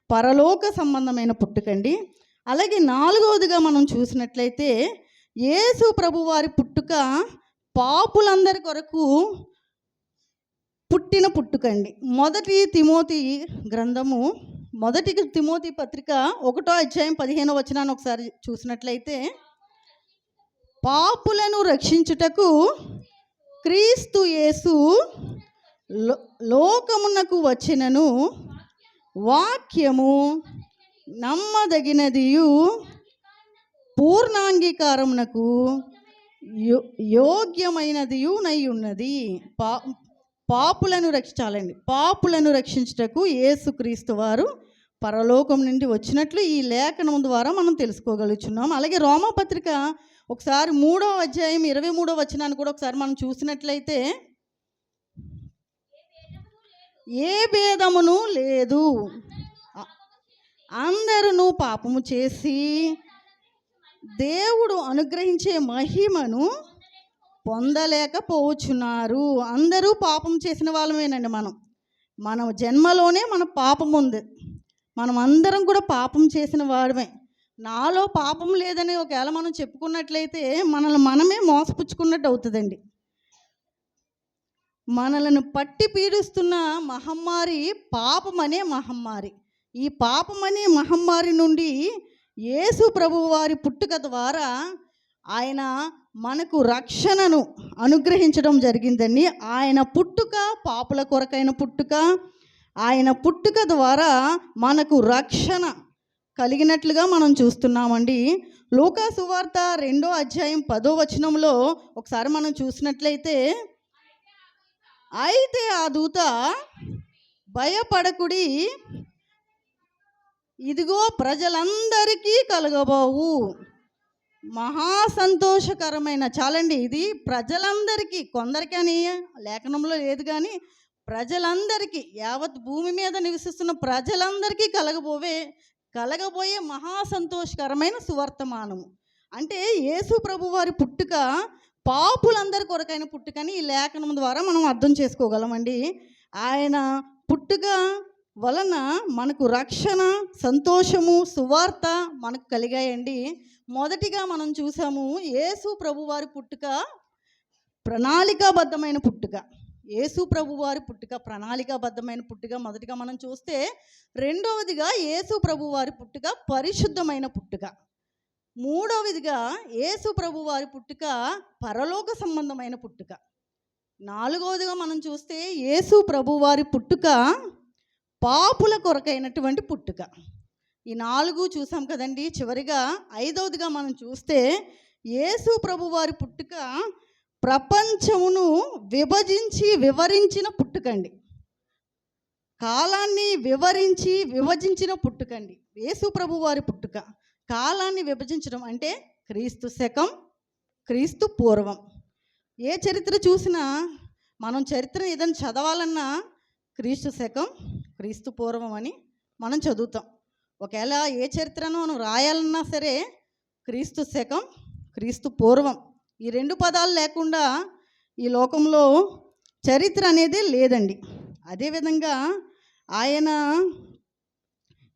పరలోక సంబంధమైన పుట్టుకండి. అలాగే నాలుగవదిగా మనం చూసినట్లయితే యేసు ప్రభు వారి పుట్టుక పాపులందరి కొరకు పుట్టిన పుట్టుకండి. మొదటి తిమోతి పత్రిక 1వ అధ్యాయం 15వ వచనాన్ని ఒకసారి చూసినట్లయితే, పాపులను రక్షించుటకు క్రీస్తు యేసు లోకమునకు వచ్చినను, వాక్యము నమ్మదగినదియు పూర్ణాంగీకారమునకు యోగ్యమైనదియు నై ఉన్నది. పాపులను రక్షించుటకు యేసుక్రీస్తు వారు పరలోకం నుండి వచ్చినట్లు ఈ లేఖనం ద్వారా మనం తెలుసుకోగలుగుతున్నాం. అలాగే రోమాపత్రిక ఒకసారి 3వ అధ్యాయం 23వ వచనాన్ని కూడా ఒకసారి మనం చూసినట్లయితే, ఏ భేదమును లేదు, అందరూ పాపము చేసి దేవుడు అనుగ్రహించే మహిమను పొందలేకపోవచ్చున్నారు. అందరూ పాపం చేసిన వాళ్ళమేనండి. మన జన్మలోనే మన పాపం ఉంది. మనం అందరం కూడా పాపం చేసిన వాడమే. నాలో పాపం లేదని ఒకవేళ మనం చెప్పుకున్నట్లయితే మనల్ని మనమే మోసపుచ్చుకున్నట్టు అవుతుందండి. మనలను పట్టి పీడిస్తున్న మహమ్మారి పాపమనే మహమ్మారి. ఈ పాపమనే మహమ్మారి నుండి యేసు ప్రభువు వారి పుట్టుక ద్వారా ఆయన మనకు రక్షణను అనుగ్రహించడం జరిగిందండి. ఆయన పుట్టుక పాపుల కొరకైన పుట్టుక. ఆయన పుట్టుక ద్వారా మనకు రక్షణ కలిగినట్లుగా మనం చూస్తున్నామండి. లూకా సువార్త 2వ అధ్యాయం 10వ వచనంలో ఒకసారి మనం చూసినట్లయితే, అయితే ఆ దూత భయపడకుడి, ఇదిగో ప్రజలందరికీ కలగబోవు మహా సంతోషకరమైన, చాలండి ఇది ప్రజలందరికీ, కొందరికి అని లేఖనంలో లేదు కానీ ప్రజలందరికీ, యావత్ భూమి మీద నివసిస్తున్న ప్రజలందరికీ కలగబోయే మహా సంతోషకరమైన సువర్తమానము. అంటే యేసు ప్రభు వారి పుట్టుక పాపులందరి కొరకైన పుట్టుకని ఈ లేఖనం ద్వారా మనం అర్థం చేసుకోగలమండి. ఆయన పుట్టుక వలన మనకు రక్షణ, సంతోషము, సువార్త మనకు కలిగాయండి. మొదటిగా మనం చూసాము యేసు ప్రభు వారి పుట్టుక ప్రణాళికాబద్ధమైన పుట్టుక. యేసు ప్రభు వారి పుట్టుక ప్రణాళికాబద్ధమైన పుట్టుక మొదటిగా మనం చూస్తే, రెండవదిగా యేసు ప్రభు వారి పుట్టుక పరిశుద్ధమైన పుట్టుక, మూడవదిగా యేసు ప్రభు వారి పుట్టుక పరలోక సంబంధమైన పుట్టుక, నాలుగవదిగా మనం చూస్తే యేసు ప్రభు వారి పుట్టుక పాపుల కొరకైనటువంటి పుట్టుక. ఈ 4 చూసాం కదండి. చివరిగా 5వదిగా మనం చూస్తే యేసు ప్రభు వారి పుట్టుక ప్రపంచమును వివరించిన పుట్టుకండి. కాలాన్ని విభజించిన పుట్టుకండి యేసు ప్రభు వారి పుట్టుక. కాలాన్ని విభజించడం అంటే క్రీస్తు శకం, క్రీస్తు పూర్వం. ఏ చరిత్ర చూసినా మనం చరిత్ర ఏదైనా చదవాలన్నా క్రీస్తు శకం, క్రీస్తు పూర్వం అని మనం చదువుతాం. ఒకవేళ ఏ చరిత్రను మనం రాయాలన్నా సరే క్రీస్తు శకం, క్రీస్తు పూర్వం, ఈ 2 పదాలు లేకుండా ఈ లోకంలో చరిత్ర అనేది లేదండి. అదేవిధంగా ఆయన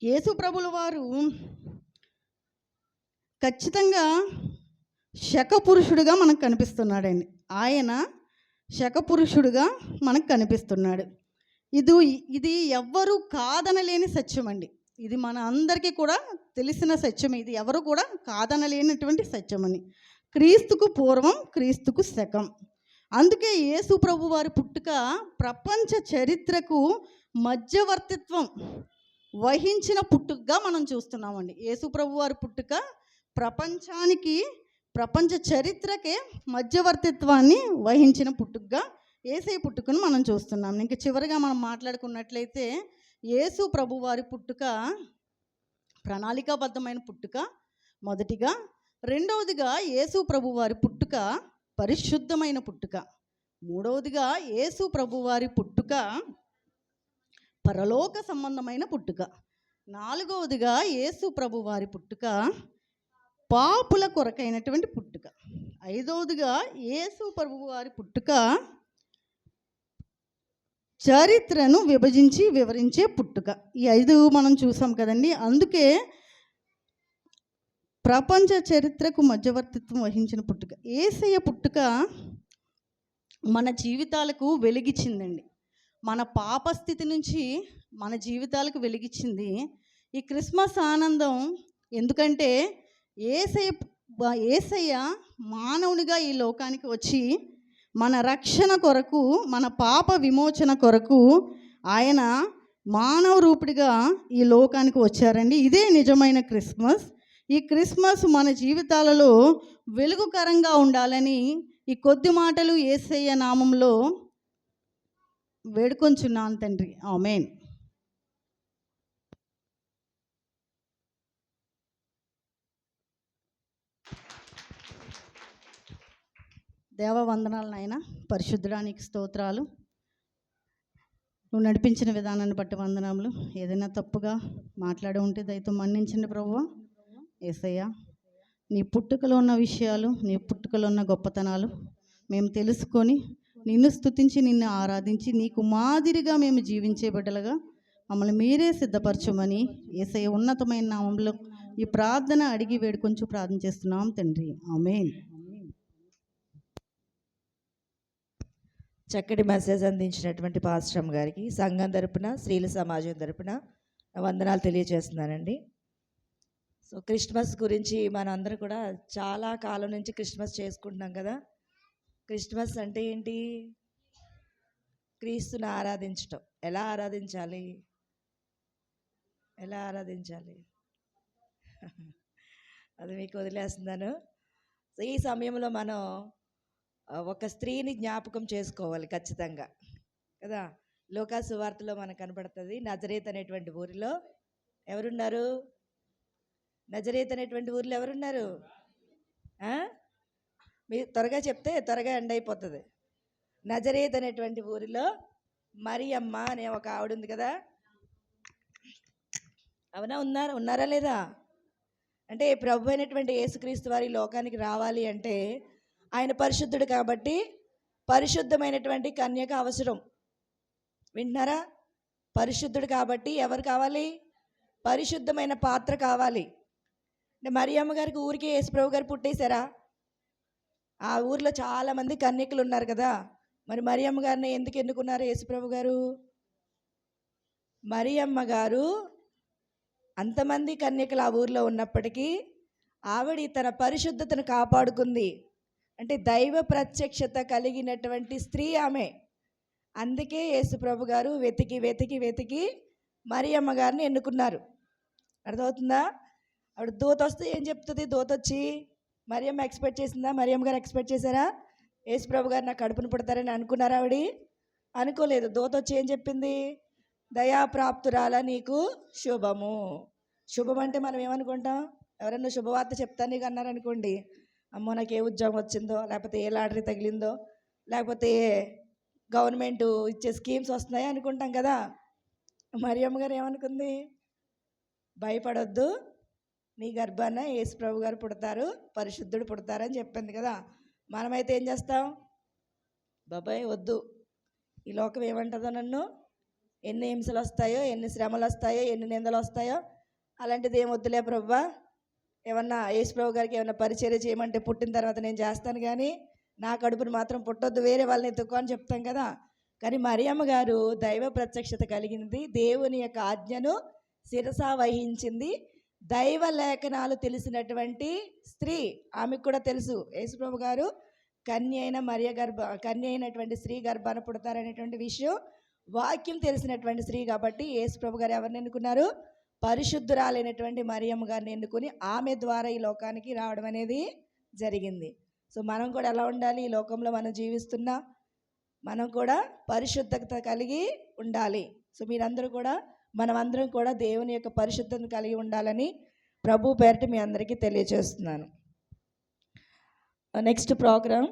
యేసు ప్రభుల వారు ఖచ్చితంగా శకపురుషుడిగా మనకు కనిపిస్తున్నాడండి. ఆయన శకపురుషుడిగా మనకు కనిపిస్తున్నాడు. ఇది ఎవ్వరూ కాదనలేని సత్యం అండి. ఇది మన అందరికీ కూడా తెలిసిన సత్యం. ఇది ఎవరు కూడా కాదనలేనటువంటి సత్యం అని. క్రీస్తుకు పూర్వం, క్రీస్తుకు శకం. అందుకే యేసు ప్రభు వారి పుట్టుక ప్రపంచ చరిత్రకు మధ్యవర్తిత్వం వహించిన పుట్టుకగా మనం చూస్తున్నామండి. యేసు ప్రభు వారి పుట్టుక ప్రపంచ చరిత్రకే మధ్యవర్తిత్వాన్ని వహించిన పుట్టుకగా యేసయ్య పుట్టుకను మనం చూస్తున్నాం. ఇంక చివరిగా మనం మాట్లాడుకున్నట్లయితే యేసు ప్రభు వారి పుట్టుక ప్రణాళికాబద్ధమైన పుట్టుక మొదటిగా, రెండవదిగా యేసు ప్రభు వారి పుట్టుక పరిశుద్ధమైన పుట్టుక, మూడవదిగా యేసు ప్రభు వారి పుట్టుక పరలోక సంబంధమైన పుట్టుక, నాలుగవదిగా యేసు ప్రభు వారి పుట్టుక పాపుల కొరకైనటువంటి పుట్టుక, ఐదవదిగా యేసు ప్రభు వారి పుట్టుక చరిత్రను వివరించే పుట్టుక. ఈ 5 మనం చూసాం కదండి. అందుకే ప్రపంచ చరిత్రకు మధ్యవర్తిత్వం వహించిన పుట్టుక. యేసయ్య పుట్టుక మన జీవితాలకు వెలిగిచ్చిందండి. మన పాపస్థితి నుంచి మన జీవితాలకు వెలిగిచ్చింది ఈ క్రిస్మస్ ఆనందం. ఎందుకంటే యేసయ్య మానవునిగా ఈ లోకానికి వచ్చి మన రక్షణ కొరకు, మన పాప విమోచన కొరకు ఆయన మానవ రూపుడిగా ఈ లోకానికి వచ్చారండి. ఇదే నిజమైన క్రిస్మస్. ఈ క్రిస్మస్ మన జీవితాలలో వెలుగుకరంగా ఉండాలని ఈ కొద్ది మాటలు యేసయ్య నామంలో వేడుకొంచున్నాను తండ్రి. ఆమేన్. దేవ వందనాలు నాయన, పరిశుద్ధడానికి స్తోత్రాలు. నువ్వు నడిపించిన విధానాన్ని బట్టి వందనములు. ఏదైనా తప్పుగా మాట్లాడి ఉంటే దయతో మన్నించండి ప్రభువా. యేసయ్య, నీ పుట్టుకలో ఉన్న విషయాలు, నీ పుట్టుకలో ఉన్న గొప్పతనాలు మేము తెలుసుకొని నిన్ను స్తుతించి నిన్ను ఆరాధించి నీకు మాదిరిగా మేము జీవించే బిడ్డలుగా మమ్మల్ని మీరే సిద్ధపరచమని యేసయ్య ఉన్నతమైన నామంలో ఈ ప్రార్థన అడిగి వేడుకొంచు ప్రార్థన చేస్తున్నాం తండ్రి. ఆమేన్. చక్కటి మెసేజ్ అందించినటువంటి పాస్టమ్ గారికి సంఘం తరపున, స్త్రీల సమాజం తరపున వందనాలు తెలియజేస్తున్నానండి. సో క్రిస్మస్ గురించి మనం అందరం కూడా చాలా కాలం నుంచి క్రిస్మస్ చేసుకుంటున్నాం కదా. క్రిస్మస్ అంటే ఏంటి? క్రీస్తుని ఆరాధించటం. ఎలా ఆరాధించాలి? ఎలా ఆరాధించాలి అది మీకు వదిలేస్తున్నాను. సో ఈ సమయంలో మనం ఒక స్త్రీని జ్ఞాపకం చేసుకోవాలి ఖచ్చితంగా కదా. లూకా సువార్తలో మనకు కనబడుతుంది. నజరేత్ అనేటువంటి ఊరిలో ఎవరున్నారు? నజరేత్ అనేటువంటి ఊరిలో ఎవరున్నారు? మీరు త్వరగా చెప్తే త్వరగా ఎండ్ అయిపోతుంది. నజరేత్ అనేటువంటి ఊరిలో మరియమ్మ అనే ఒక ఆవిడ ఉంది కదా. అవునా? ఉన్నారా లేదా? అంటే ప్రభు అయినటువంటి యేసుక్రీస్తు వారి లోకానికి రావాలి అంటే ఆయన పరిశుద్ధుడు కాబట్టి పరిశుద్ధమైనటువంటి కన్యక అవసరం. వింటున్నారా? పరిశుద్ధుడు కాబట్టి ఎవరు కావాలి? పరిశుద్ధమైన పాత్ర కావాలి. అంటే మరియమ్మ గారికి ఊరికే యేసుప్రభు గారు పుట్టేశారా? ఆ ఊర్లో చాలామంది కన్యకులు ఉన్నారు కదా. మరి మరియమ్మ గారిని ఎందుకు ఎన్నుకున్నారు యేసుప్రభు గారు? మరియమ్మ గారు అంతమంది కన్యకులు ఆ ఊర్లో ఉన్నప్పటికీ ఆవిడ తన పరిశుద్ధతను కాపాడుకుంది. అంటే దైవ ప్రత్యక్షత కలిగినటువంటి స్త్రీ ఆమె. అందుకే యేసుప్రభు గారు వెతికి వెతికి వెతికి మరియమ్మ గారిని ఎన్నుకున్నారు. అర్థమవుతుందా? ఆవిడ దూత వస్తే ఏం చెప్తుంది? దూత వచ్చి మరియమ్మ ఎక్స్పెక్ట్ చేసిందా? మరియమ్మ గారు ఎక్స్పెక్ట్ చేశారా యేసుప్రభు గారు నా కడుపును పుడతారని అనుకున్నారా? ఆవిడ అనుకోలేదు. దూత వచ్చి ఏం చెప్పింది? దయాప్రాప్తురాల నీకు శుభము. శుభం అంటే మనం ఏమనుకుంటాం? ఎవరన్నా శుభవార్త చెప్తా నీకు అన్నారనుకోండి, అమ్మో నాకు ఏ ఉద్యోగం వచ్చిందో, లేకపోతే ఏ లాటరీ తగిలిందో, లేకపోతే ఏ గవర్నమెంట్ ఇచ్చే స్కీమ్స్ వస్తున్నాయి అనుకుంటాం కదా. మరియమ్మ గారు ఏమనుకుంది? భయపడొద్దు, నీ గర్భాన యేసుప్రభు గారు పుడతారు, పరిశుద్ధుడు పుడతారని చెప్పింది కదా. మనమైతే ఏం చేస్తాం? బాబాయ్ వద్దు, ఈ లోకం ఏమంటుందో, నన్ను ఎన్ని హింసలు వస్తాయో, ఎన్ని శ్రమలు వస్తాయో, ఎన్ని నిందలు వస్తాయో, అలాంటిది ఏం వద్దులే ప్రభా. ఏమన్నా యేసుప్రభు గారికి ఏమన్నా పరిచర్య చేయమంటే పుట్టిన తర్వాత నేను చేస్తాను, కానీ నా కడుపును మాత్రం పుట్టొద్దు, వేరే వాళ్ళని ఎత్తుకో అని చెప్తాం కదా. కానీ మరియమ్మ గారు దైవ ప్రత్యక్షత కలిగింది, దేవుని యొక్క ఆజ్ఞను శిరసా వహించింది, దైవ లేఖనాలు తెలిసినటువంటి స్త్రీ. ఆమెకు కూడా తెలుసు యేసుప్రభు గారు కన్య అయినటువంటి స్త్రీ గర్భాన పుడతారనేటువంటి విషయం వాక్యం తెలిసినటువంటి స్త్రీ కాబట్టి యేసుప్రభు గారు ఎవరిని ఎన్నుకున్నారు? పరిశుద్ధురాలైనటువంటి మరియమ్మ గారిని ఎన్నుకుని ఆమె ద్వారా ఈ లోకానికి రావడం అనేది జరిగింది. సో మనం కూడా ఎలా ఉండాలి? ఈ లోకంలో మనం జీవిస్తున్నా మనం కూడా పరిశుద్ధత కలిగి ఉండాలి. సో మీరందరూ కూడా, మనమందరం కూడా దేవుని యొక్క పరిశుద్ధతను కలిగి ఉండాలని ప్రభు పేరిట మీ అందరికీ తెలియజేస్తున్నాను. నెక్స్ట్ ప్రోగ్రామ్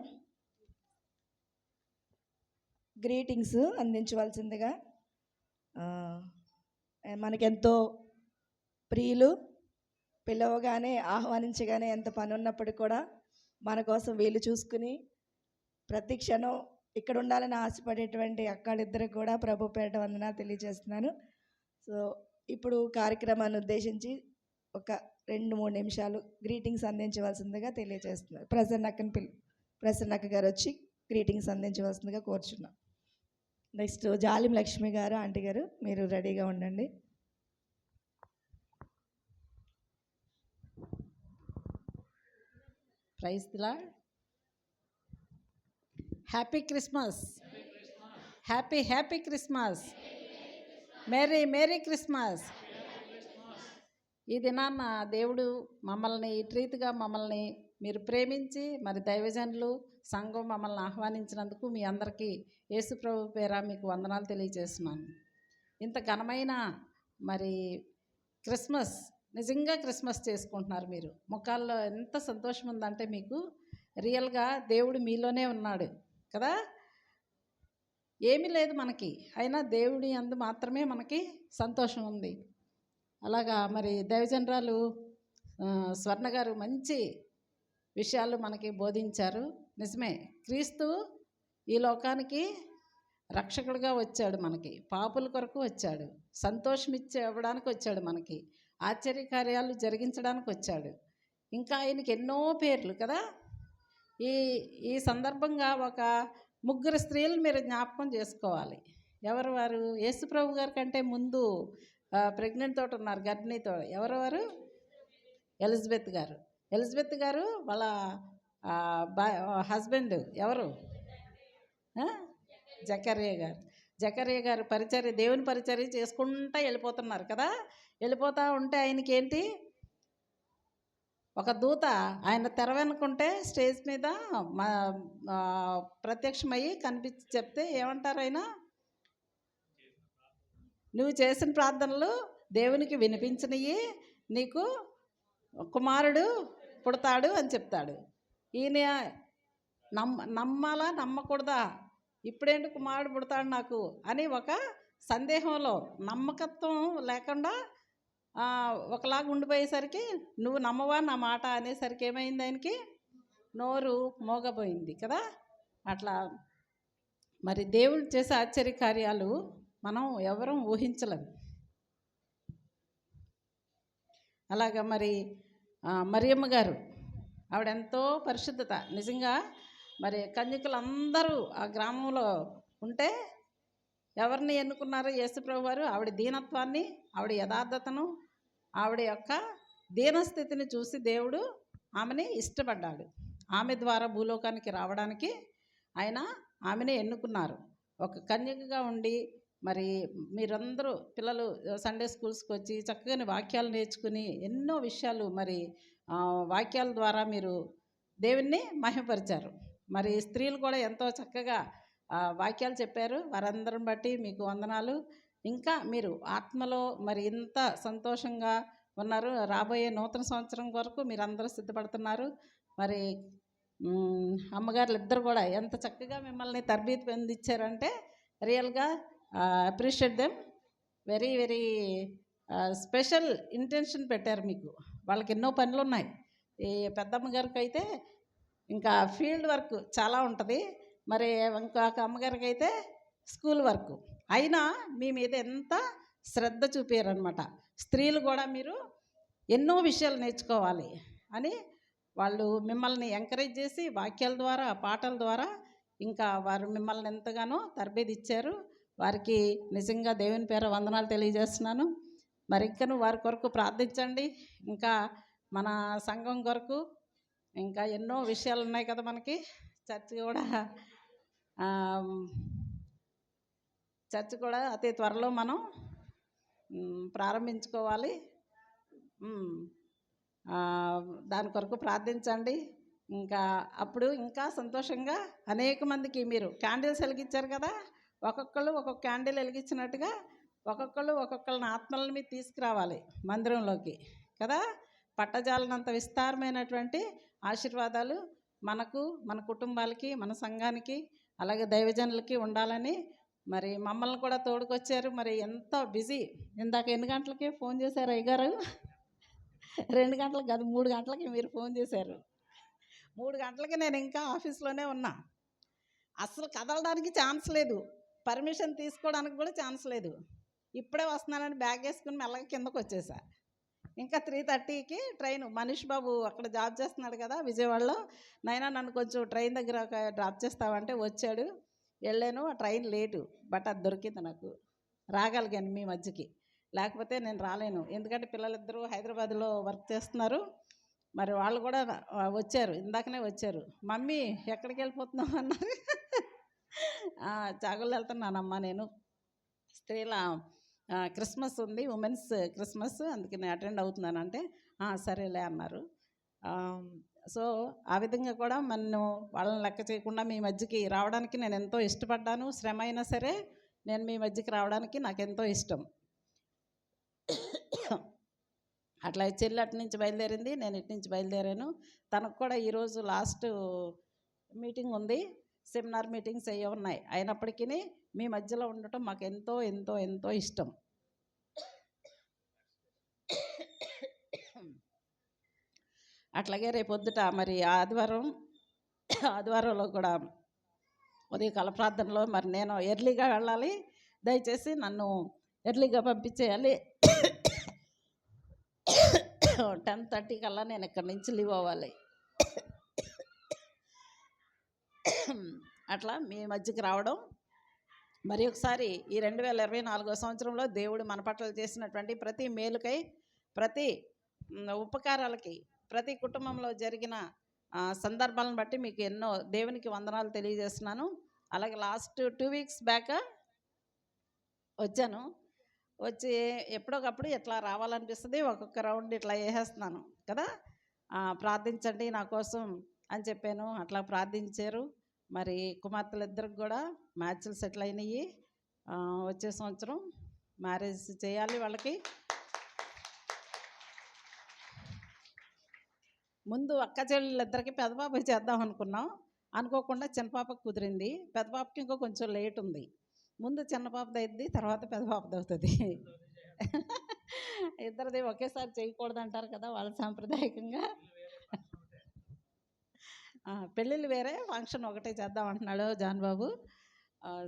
గ్రీటింగ్స్ అందించవలసిందిగా మనకెంతో ప్రియులు, పిలవగానే ఆహ్వానించగానే ఎంత పని ఉన్నప్పటికీ కూడా మన కోసం వీలు చూసుకుని ప్రతి క్షణం ఇక్కడ ఉండాలని ఆశపడేటువంటి అక్కడిద్దరికి కూడా ప్రభు పేరిట వందనాలు తెలియజేస్తున్నాను. సో ఇప్పుడు కార్యక్రమాన్ని ఉద్దేశించి ఒక 2-3 నిమిషాలు గ్రీటింగ్స్ అందించవలసిందిగా తెలియజేస్తున్నారు. ప్రసన్నక్క గారు వచ్చి గ్రీటింగ్స్ అందించవలసిందిగా కోరుచున్నాం. నెక్స్ట్ జాలిం లక్ష్మి గారు, ఆంటీ గారు మీరు రెడీగా ఉండండి. Praise the Lord. Happy Christmas. Happy Christmas. Merry Christmas. ఈ దినాన్న దేవుడు మమ్మల్ని ఇటు రీతిగా మమ్మల్ని మీరు ప్రేమించి మరి దైవజనులు సంఘం మమ్మల్ని ఆహ్వానించినందుకు మీ అందరికీ యేసుప్రభు పేర మీకు వందనాలు తెలియజేస్తున్నాను. ఇంత ఘనమైన మరి క్రిస్మస్, నిజంగా క్రిస్మస్ చేసుకుంటున్నారు మీరు. ముఖాల్లో ఎంత సంతోషం ఉందంటే మీకు రియల్గా దేవుడు మీలోనే ఉన్నాడు కదా. ఏమీ లేదు మనకి, అయినా దేవుడి యందు మాత్రమే మనకి సంతోషం ఉంది. అలాగా మరి దైవజనరాలు స్వర్ణ గారు మంచి విషయాలు మనకి బోధించారు. నిజమే, క్రీస్తు ఈ లోకానికి రక్షకుడిగా వచ్చాడు, మనకి పాపుల కొరకు వచ్చాడు, సంతోషం ఇవ్వడానికి వచ్చాడు, మనకి ఆశ్చర్యకార్యాలు జరిగించడానికి వచ్చాడు. ఇంకా ఆయనకి ఎన్నో పేర్లు కదా. ఈ ఈ సందర్భంగా ఒక 3 స్త్రీలు మీరు జ్ఞాపకం చేసుకోవాలి. ఎవరు వారు? యేసుప్రభు గారి కంటే ముందు ప్రెగ్నెంట్ తోటి ఉన్నారు, గర్భిణీతో. ఎవరు వారు? ఎలిజబెత్ గారు వాళ్ళ హస్బెండ్ ఎవరు? జకర్య గారు పరిచర్య, దేవుని పరిచర్య చేసుకుంటూ వెళ్ళిపోతున్నారు కదా. వెళ్ళిపోతూ ఉంటే ఆయనకి ఏంటి, ఒక దూత ఆయన తెర వెనుకుంటే స్టేజ్ మీద ప్రత్యక్షమయ్యి కనిపించి చెప్తే ఏమంటారు ఆయన? నువ్వు చేసిన ప్రార్థనలు దేవునికి వినిపించినవి, నీకు కుమారుడు పుడతాడు అని చెప్తాడు. ఈయన నమ్మాలా నమ్మకూడదా, ఇప్పుడేంటి కుమారుడు పుడతాడు నాకు అని ఒక సందేహంలో, నమ్మకత్వం లేకుండా ఒకలాగా ఉండిపోయేసరికి, నువ్వు నమ్మవా నా మాట అనేసరికి ఏమైంది, ఆయనకి నోరు మోగబోయింది కదా. అట్లా మరి దేవుడు చేసే ఆశ్చర్యకార్యాలు మనం ఎవరం ఊహించలేము. అలాగా మరి మరియమ్మ గారు, ఆవిడెంతో పరిశుద్ధత నిజంగా. మరి కన్యకులందరూ ఆ గ్రామంలో ఉంటే ఎవరిని ఎన్నుకున్నారు యేసుప్రభు వారు? ఆవిడ దీనత్వాన్ని, ఆవిడ యథార్థతను, ఆవిడ యొక్క దీనస్థితిని చూసి దేవుడు ఆమెని ఇష్టపడ్డాడు. ఆమె ద్వారా భూలోకానికి రావడానికి ఆయన ఆమెనే ఎన్నుకున్నారు. ఒక కన్యకగా ఉండి మరి మీరందరూ పిల్లలు సండే స్కూల్స్కి వచ్చి చక్కగా వాక్యాలు నేర్చుకుని ఎన్నో విషయాలు మరి వాక్యాల ద్వారా మీరు దేవుణ్ణి మహిమపరిచారు. మరి స్త్రీలు కూడా ఎంతో చక్కగా వాక్యాలు చెప్పారు. వారందరిని బట్టి మీకు వందనాలు. ఇంకా మీరు ఆత్మలో మరి ఇంత సంతోషంగా ఉన్నారు. రాబోయే నూతన సంవత్సరం వరకు మీరందరూ సిద్ధపడుతున్నారు. మరి అమ్మగారులు ఇద్దరు కూడా ఎంత చక్కగా మిమ్మల్ని తరబీదు పొందించారంటే రియల్గా appreciate them. Very very special intention పెట్టారు మీకు. వాళ్ళకి ఎన్నో పనులు ఉన్నాయి. ఈ పెద్దమ్మ గారికి అయితే ఇంకా ఫీల్డ్ వర్క్ చాలా ఉంటుంది, మరి ఇంకొక అమ్మగారికి అయితే స్కూల్ వర్క్. అయినా మీ మీద ఎంత శ్రద్ధ చూపారనమాట. స్త్రీలు కూడా మీరు ఎన్నో విషయాలు నేర్చుకోవాలి అని వాళ్ళు మిమ్మల్ని ఎంకరేజ్ చేసి వాక్యాల ద్వారా, పాటల ద్వారా ఇంకా వారు మిమ్మల్ని ఎంతగానో తరబేది ఇచ్చారు. వారికి నిజంగా దేవుని పేర వందనాలు తెలియజేస్తున్నాను. మరి ఇంకను వారి కొరకు ప్రార్థించండి. ఇంకా మన సంఘం కొరకు ఇంకా ఎన్నో విషయాలు ఉన్నాయి కదా మనకి. చర్చ్ కూడా అతి త్వరలో మనం ప్రారంభించుకోవాలి. దాని కొరకు ప్రార్థించండి. ఇంకా అప్పుడు ఇంకా సంతోషంగా అనేక మందికి మీరు క్యాండిల్స్ వెలిగించారు కదా, ఒక్కొక్కళ్ళు ఒక్కొక్క క్యాండిల్ వెలిగించినట్టుగా ఒక్కొక్కళ్ళని ఆత్మల మీద తీసుకురావాలి మందిరంలోకి కదా. పట్టజాలనంత విస్తారమైనటువంటి ఆశీర్వాదాలు మనకు, మన కుటుంబాలకి, మన సంఘానికి, అలాగే దైవజనులకి ఉండాలని మరి మమ్మల్ని కూడా తోడుకొచ్చారు. మరి ఎంత బిజీ. ఇందాక ఎన్ని గంటలకి ఫోన్ చేశారు అయ్యగారు? 2 గంటలకు కాదు, 3 గంటలకి మీరు ఫోన్ చేశారు. 3 గంటలకి నేను ఇంకా ఆఫీస్లోనే ఉన్నా. అసలు కదలడానికి ఛాన్స్ లేదు, పర్మిషన్ తీసుకోవడానికి కూడా ఛాన్స్ లేదు. ఇప్పుడే వస్తున్నానని బ్యాగ్ వేసుకుని మెల్లగా కిందకు వచ్చేసా. ఇంకా 3:30కి ట్రైన్. మనీష్ బాబు అక్కడ జాబ్ చేస్తున్నాడు కదా విజయవాడలో. నైనా నన్ను కొంచెం ట్రైన్ దగ్గర డ్రాప్ చేస్తావంటే వచ్చాడు, వెళ్ళాను. ఆ ట్రైన్ లేటు, బట్ అది దొరికింది నాకు, రాగలిగాను మీ మధ్యకి. లేకపోతే నేను రాలేను, ఎందుకంటే పిల్లలిద్దరూ హైదరాబాద్లో వర్క్ చేస్తున్నారు. మరి వాళ్ళు కూడా వచ్చారు, ఇందాకనే వచ్చారు. మమ్మీ ఎక్కడికి వెళ్ళిపోతున్నావు అన్నారు. చాగుళ్ళు వెళ్తున్నానమ్మా నేను, స్త్రీల క్రిస్మస్ ఉంది, ఉమెన్స్ క్రిస్మస్, అందుకే నేను అటెండ్ అవుతున్నానంటే సరేలే అన్నారు. సో ఆ విధంగా కూడా నన్ను వాళ్ళని లెక్క చేయకుండా మీ మధ్యకి రావడానికి నేను ఎంతో ఇష్టపడ్డాను. శ్రమ అయినా సరే నేను మీ మధ్యకి రావడానికి నాకు ఎంతో ఇష్టం. అట్లా చెల్లి అటు నుంచి బయలుదేరింది, నేను ఇటు నుంచి బయలుదేరాను. తనకు కూడా ఈరోజు లాస్ట్ మీటింగ్ ఉంది, సెమినార్ మీటింగ్స్ అయ్యి ఉన్నాయి. అయినప్పటికీ మీ మధ్యలో ఉండటం మాకు ఎంతో ఎంతో ఎంతో ఇష్టం. అట్లాగే రేపొద్దుట మరి ఆదివారంలో కూడా ఉదయకాల ప్రార్థనలో మరి నేను ఎర్లీగా వెళ్ళాలి. దయచేసి నన్ను ఎర్లీగా పంపించేయాలి. 10:30 కల్లా నేను ఇక్కడి నుంచి లీవ్ అవ్వాలి. అట్లా మీ మధ్యకి రావడం మరి ఒకసారి ఈ 2024 సంవత్సరంలో దేవుడు మన పట్ల చేసినటువంటి ప్రతి మేలుకై, ప్రతి ఉపకారాలకి, ప్రతి కుటుంబంలో జరిగిన సందర్భాలను బట్టి మీకు ఎన్నో దేవునికి వందనాలు తెలియజేస్తున్నాను. అలాగే లాస్ట్ 2 వీక్స్ బ్యాక్ వచ్చాను. వచ్చి ఎప్పుడొకప్పుడు ఇట్లా రావాలనిపిస్తుంది, ఒక్కొక్క రౌండ్ ఇట్లా వేసేస్తున్నాను కదా. ప్రార్థించండి నా కోసం అని చెప్పాను. అట్లా ప్రార్థించారు. మరి కుమార్తెలు ఇద్దరికి కూడా మ్యాచ్లు సెటిల్ అయినాయి. వచ్చే సంవత్సరం మ్యారేజ్ చేయాలి వాళ్ళకి. ముందు అక్క చెల్లెళ్ళిద్దరికి పెద్ద పాప చేద్దాం అనుకున్నాం. అనుకోకుండా చిన్న పాపకు కుదిరింది. పెద్ద పాపకి ఇంకో కొంచెం లేట్ ఉంది. ముందు చిన్న పాపది అయింది, తర్వాత పెద్ద పాపది అవుతుంది. ఇద్దరిది ఒకేసారి చేయకూడదు అంటారు కదా వాళ్ళ సాంప్రదాయకంగా. పెళ్ళిళ్ళు వేరే, ఫంక్షన్ ఒకటే చేద్దాం అంటున్నాడు జాన్ బాబు.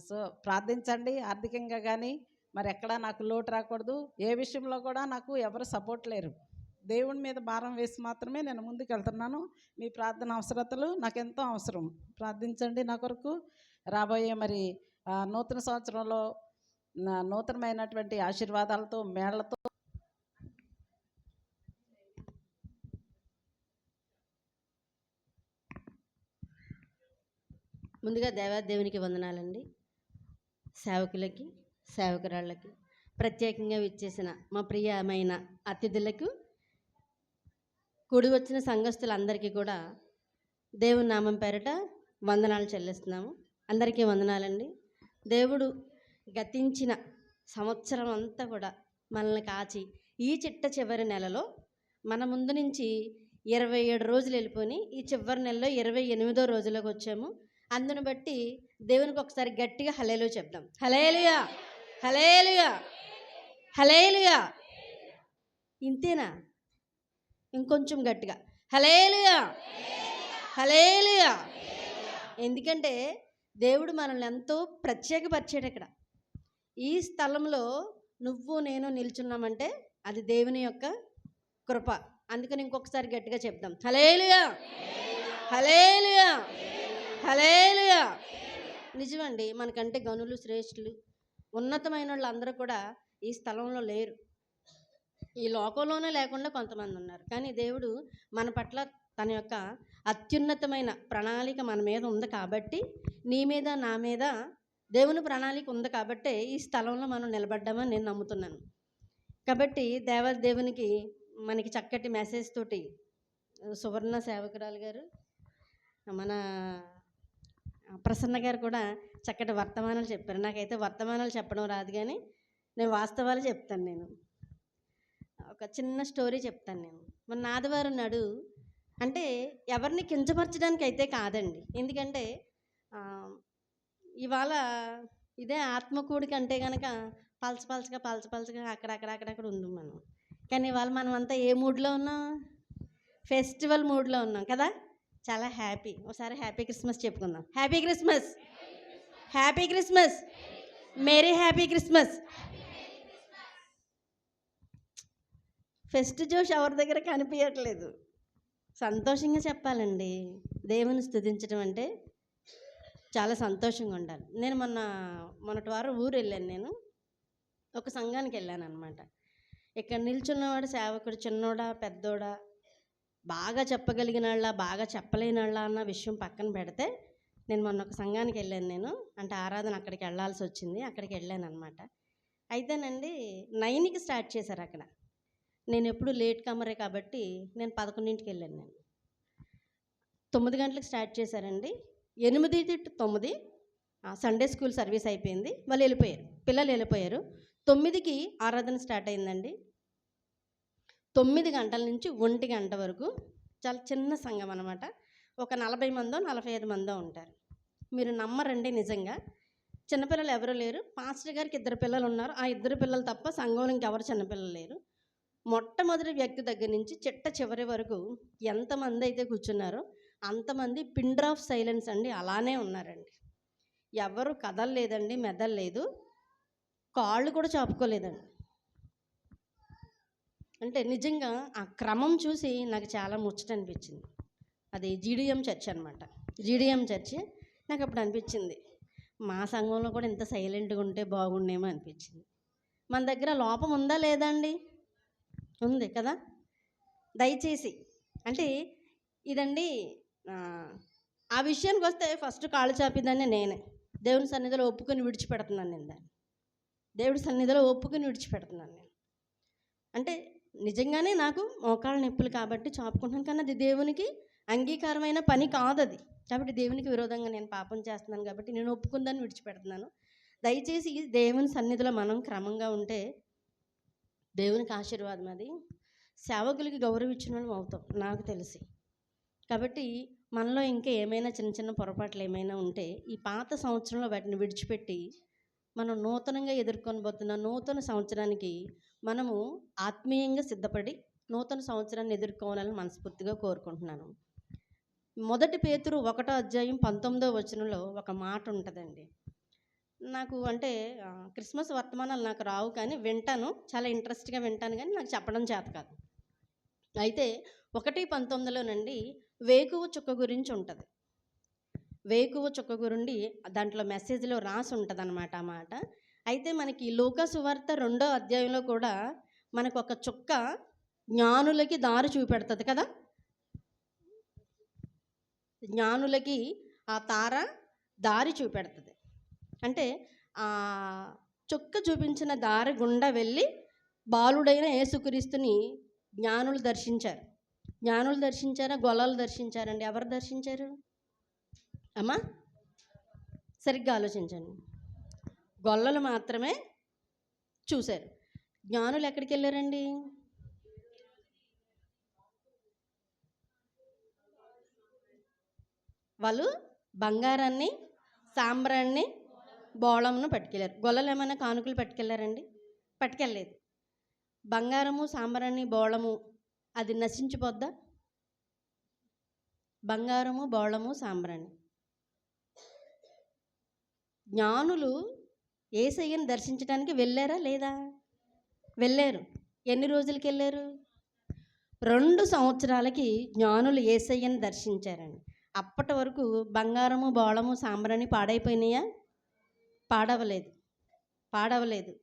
సో ప్రార్థించండి. ఆర్థికంగా కానీ మరి ఎక్కడా నాకు లోటు రాకూడదు. ఏ విషయంలో కూడా నాకు ఎవరు సపోర్ట్ లేరు. దేవుని మీద భారం వేసి మాత్రమే నేను ముందుకు వెళ్తున్నాను. మీ ప్రార్థన అవసరతలు నాకు ఎంతో అవసరం. ప్రార్థించండి నా కొరకు. రాబోయే మరి నూతన సంవత్సరంలో నూతనమైనటువంటి ఆశీర్వాదాలతో, మేళ్లతో ముందుగా దేవాదేవునికి వందనాలండి. సేవకులకి, సేవకురాళ్ళకి, ప్రత్యేకంగా విచ్చేసిన మా ప్రియమైన అతిథులకు, కూడి వచ్చిన సంఘస్థులందరికీ కూడా దేవుని నామం పేరిట వందనాలు చెల్లిస్తున్నాము. అందరికీ వందనాలండి. దేవుడు గతించిన సంవత్సరం అంతా కూడా మనల్ని కాచి ఈ చివరి నెలలో మన ముందు నుంచి 27 రోజులు వెళ్ళిపోయి ఈ చివరి నెలలో 28వ రోజులోకి వచ్చాము. అందును బట్టి దేవునికి ఒకసారి గట్టిగా హల్లెలూయా చెప్దాం. హల్లెలూయా, హల్లెలూయా, హల్లెలూయా. ఇంతేనా? ఇంకొంచెం గట్టిగా హల్లెలూయా, హల్లెలూయా. ఎందుకంటే దేవుడు మనల్ని ఎంతో ప్రత్యేకపరిచాడు. ఇక్కడ ఈ స్థలంలో నువ్వు నేను నిల్చున్నామంటే అది దేవుని యొక్క కృప. అందుకని ఇంకొకసారి గట్టిగా చెప్దాం. హల్లెలూయా, హల్లెలూయా, హల్లెలూయా. నిజమండి, మనకంటే గనులు, శ్రేష్ఠులు, ఉన్నతమైన వాళ్ళు అందరూ కూడా ఈ స్థలంలో లేరు. ఈ లోకంలోనే లేకుండా కొంతమంది ఉన్నారు. కానీ దేవుడు మన పట్ల తన యొక్క అత్యున్నతమైన ప్రణాళిక మన మీద ఉంది కాబట్టి, నీ మీద నా మీద దేవుని ప్రణాళిక ఉంది కాబట్టి ఈ స్థలంలో మనం నిలబడ్డామని నేను నమ్ముతున్నాను. కాబట్టి దేవునికి మనకి చక్కటి మెసేజ్ తోటి సువర్ణ సేవకురాలు గారు, మన ప్రసన్న గారు కూడా చక్కటి వర్తమానాలు చెప్పారు. నాకైతే వర్తమానాలు చెప్పడం రాదు, కానీ నేను వాస్తవాలు చెప్తాను. నేను ఒక చిన్న స్టోరీ చెప్తాను. నేను మొన్న ఆదివారం నాడు, అంటే ఎవరిని కించపరచడానికి అయితే కాదండి, ఎందుకంటే ఇవాళ ఇదే ఆత్మకూడికి అంటే కనుక పలచపలచగా అక్కడక్కడ ఉంది మనం. కానీ ఇవాళ మనం అంతా ఏ మూడ్లో ఉన్నాం? ఫెస్టివల్ మూడ్లో ఉన్నాం కదా. చాలా హ్యాపీ. ఒకసారి హ్యాపీ క్రిస్మస్ చెప్పుకుందాం. Happy Christmas, happy Christmas, merry happy Christmas. Fest జోష్ ఎవరి దగ్గర కనిపించట్లేదు. సంతోషంగా చెప్పాలండి. దేవుని స్తుతించడం అంటే చాలా సంతోషంగా ఉండాలి. నేను మొన్నటి వారం ఊరు వెళ్ళాను. నేను ఒక సంఘానికి వెళ్ళాను అనమాట. ఇక్కడ నిల్చున్నవాడు సేవకుడు చిన్నోడా పెద్దోడా, బాగా చెప్పగలిగిన వాళ్ళ బాగా చెప్పలేని వాళ్ళ అన్న విషయం పక్కన పెడితే, నేను మొన్న ఒక సంఘానికి వెళ్ళాను. నేను అంటే ఆరాధన అక్కడికి వెళ్ళాల్సి వచ్చింది. అక్కడికి వెళ్ళాను అనమాట. అయితేనండి 9కి స్టార్ట్ చేశారు అక్కడ. నేను ఎప్పుడు లేట్ కమరే కాబట్టి నేను 11ంటికి వెళ్ళాను. నేను 9 గంటలకు స్టార్ట్ చేశారండి. 8 to 9 సండే స్కూల్ సర్వీస్ అయిపోయింది. వాళ్ళు వెళ్ళిపోయారు, పిల్లలు వెళ్ళిపోయారు. 9కి ఆరాధన స్టార్ట్ అయిందండి. 9 గంటల నుంచి 1 గంట వరకు చాలా చిన్న సంఘం అనమాట. ఒక 40 మందో 45 మందో ఉంటారు. మీరు నమ్మరండి, నిజంగా చిన్నపిల్లలు ఎవరు లేరు. పాస్టర్ గారికి 2 పిల్లలు ఉన్నారు. ఆ 2 పిల్లలు తప్ప సంఘంలో ఇంకెవరు చిన్నపిల్లలు లేరు. మొట్టమొదటి వ్యక్తి దగ్గర నుంచి చిట్ట చివరి వరకు ఎంతమంది అయితే కూర్చున్నారో అంతమంది పిన్ డ్రాప్ సైలెన్స్ అండి, అలానే ఉన్నారండి. ఎవరు కదలలేదండి, మెదలలేదు, కాళ్ళు కూడా చాపుకోలేదండి. అంటే నిజంగా ఆ క్రమం చూసి నాకు చాలా ముచ్చట అనిపించింది. అది జీడిఎం చర్చ్ అనమాట. జీడిఎం చర్చ్ నాకు అప్పుడు అనిపించింది, మా సంఘంలో కూడా ఇంత సైలెంట్గా ఉంటే బాగుండేమో అనిపించింది. మన దగ్గర లోపం ఉందా లేదా అండి? ఉంది కదా. దయచేసి అంటే ఇదండి, ఆ విషయానికి వస్తే ఫస్ట్ కాళ్ళు చాపిదాన్ని నేనే. దేవుని సన్నిధిలో ఒప్పుకొని విడిచిపెడుతున్నాను నేను దాన్ని. దేవుడి సన్నిధిలో ఒప్పుకొని విడిచిపెడుతున్నాను నేను. అంటే నిజంగానే నాకు మోకాళ్ళ నొప్పులు కాబట్టి చాపుకుంటున్నాను, కానీ అది దేవునికి అంగీకారమైన పని కాదు అది. కాబట్టి దేవునికి విరోధంగా నేను పాపం చేస్తున్నాను కాబట్టి నేను ఒప్పుకుందాన్ని విడిచిపెడుతున్నాను. దయచేసి దేవుని సన్నిధిలో మనం క్రమంగా ఉంటే దేవునికి ఆశీర్వాదం. అది సేవకులకి గౌరవించిన వాళ్ళం అవుతాం నాకు తెలిసి. కాబట్టి మనలో ఇంకా ఏమైనా చిన్న చిన్న పొరపాట్లు ఏమైనా ఉంటే ఈ పాత సంవత్సరంలో వాటిని విడిచిపెట్టి మనం నూతనంగా ఎదుర్కొనబోతున్న నూతన సంవత్సరానికి మనము ఆత్మీయంగా సిద్ధపడి నూతన సంవత్సరాన్ని ఎదుర్కోవాలని మనస్ఫూర్తిగా కోరుకుంటున్నాను. 1 పేతురు 1:19 ఒక మాట ఉంటుందండి. నాకు అంటే క్రిస్మస్ వర్తమానాలు నాకు రావు, కానీ వింటాను, చాలా ఇంట్రెస్ట్గా వింటాను, కానీ నాకు చెప్పడం చేత కాదు. అయితే 1:19 వేకువ చుక్క గురించి ఉంటుంది. వేకువ చుక్క గురించి దాంట్లో మెసేజ్లో రాసి ఉంటుంది అన్నమాట ఆ మాట. అయితే మనకి లూకా సువార్త 2వ అధ్యాయంలో కూడా మనకు ఒక చుక్క జ్ఞానులకి దారి చూపెడుతుంది కదా. జ్ఞానులకి ఆ తార దారి చూపెడుతుంది. అంటే ఆ చుక్క చూపించిన దారి గుండా వెళ్ళి బాలుడైన యేసుక్రీస్తుని జ్ఞానులు దర్శించారు. జ్ఞానులు దర్శించారా, గొల్లలు దర్శించారండి? ఎవరు దర్శించారు అమ్మా? సరిగ్గా ఆలోచించండి. గొల్లలు మాత్రమే చూశారు. జ్ఞానులు ఎక్కడికి వెళ్ళారండి? వాళ్ళు బంగారాన్ని, సాంబ్రాన్ని, బోళంను పట్టుకెళ్ళారు. గొల్లలు ఏమైనా కానుకలు పట్టుకెళ్ళారండి? పట్టుకెళ్ళలేదు. బంగారము, సాంబ్రాన్ని, బోళము అది నశించిపోద్దా? బంగారము, బోళము, సాంబ్రాణి. జ్ఞానులు యేసయ్యను దర్శించడానికి వెళ్ళారా లేదా? వెళ్ళారు. ఎన్ని రోజులకి వెళ్ళారు? 2 సంవత్సరాలకి జ్ఞానులు యేసయ్యను దర్శించారండి. అప్పటి వరకు బంగారము, బోళము, సాంబ్రాణి పాడైపోయినాయా? పాడవలేదు.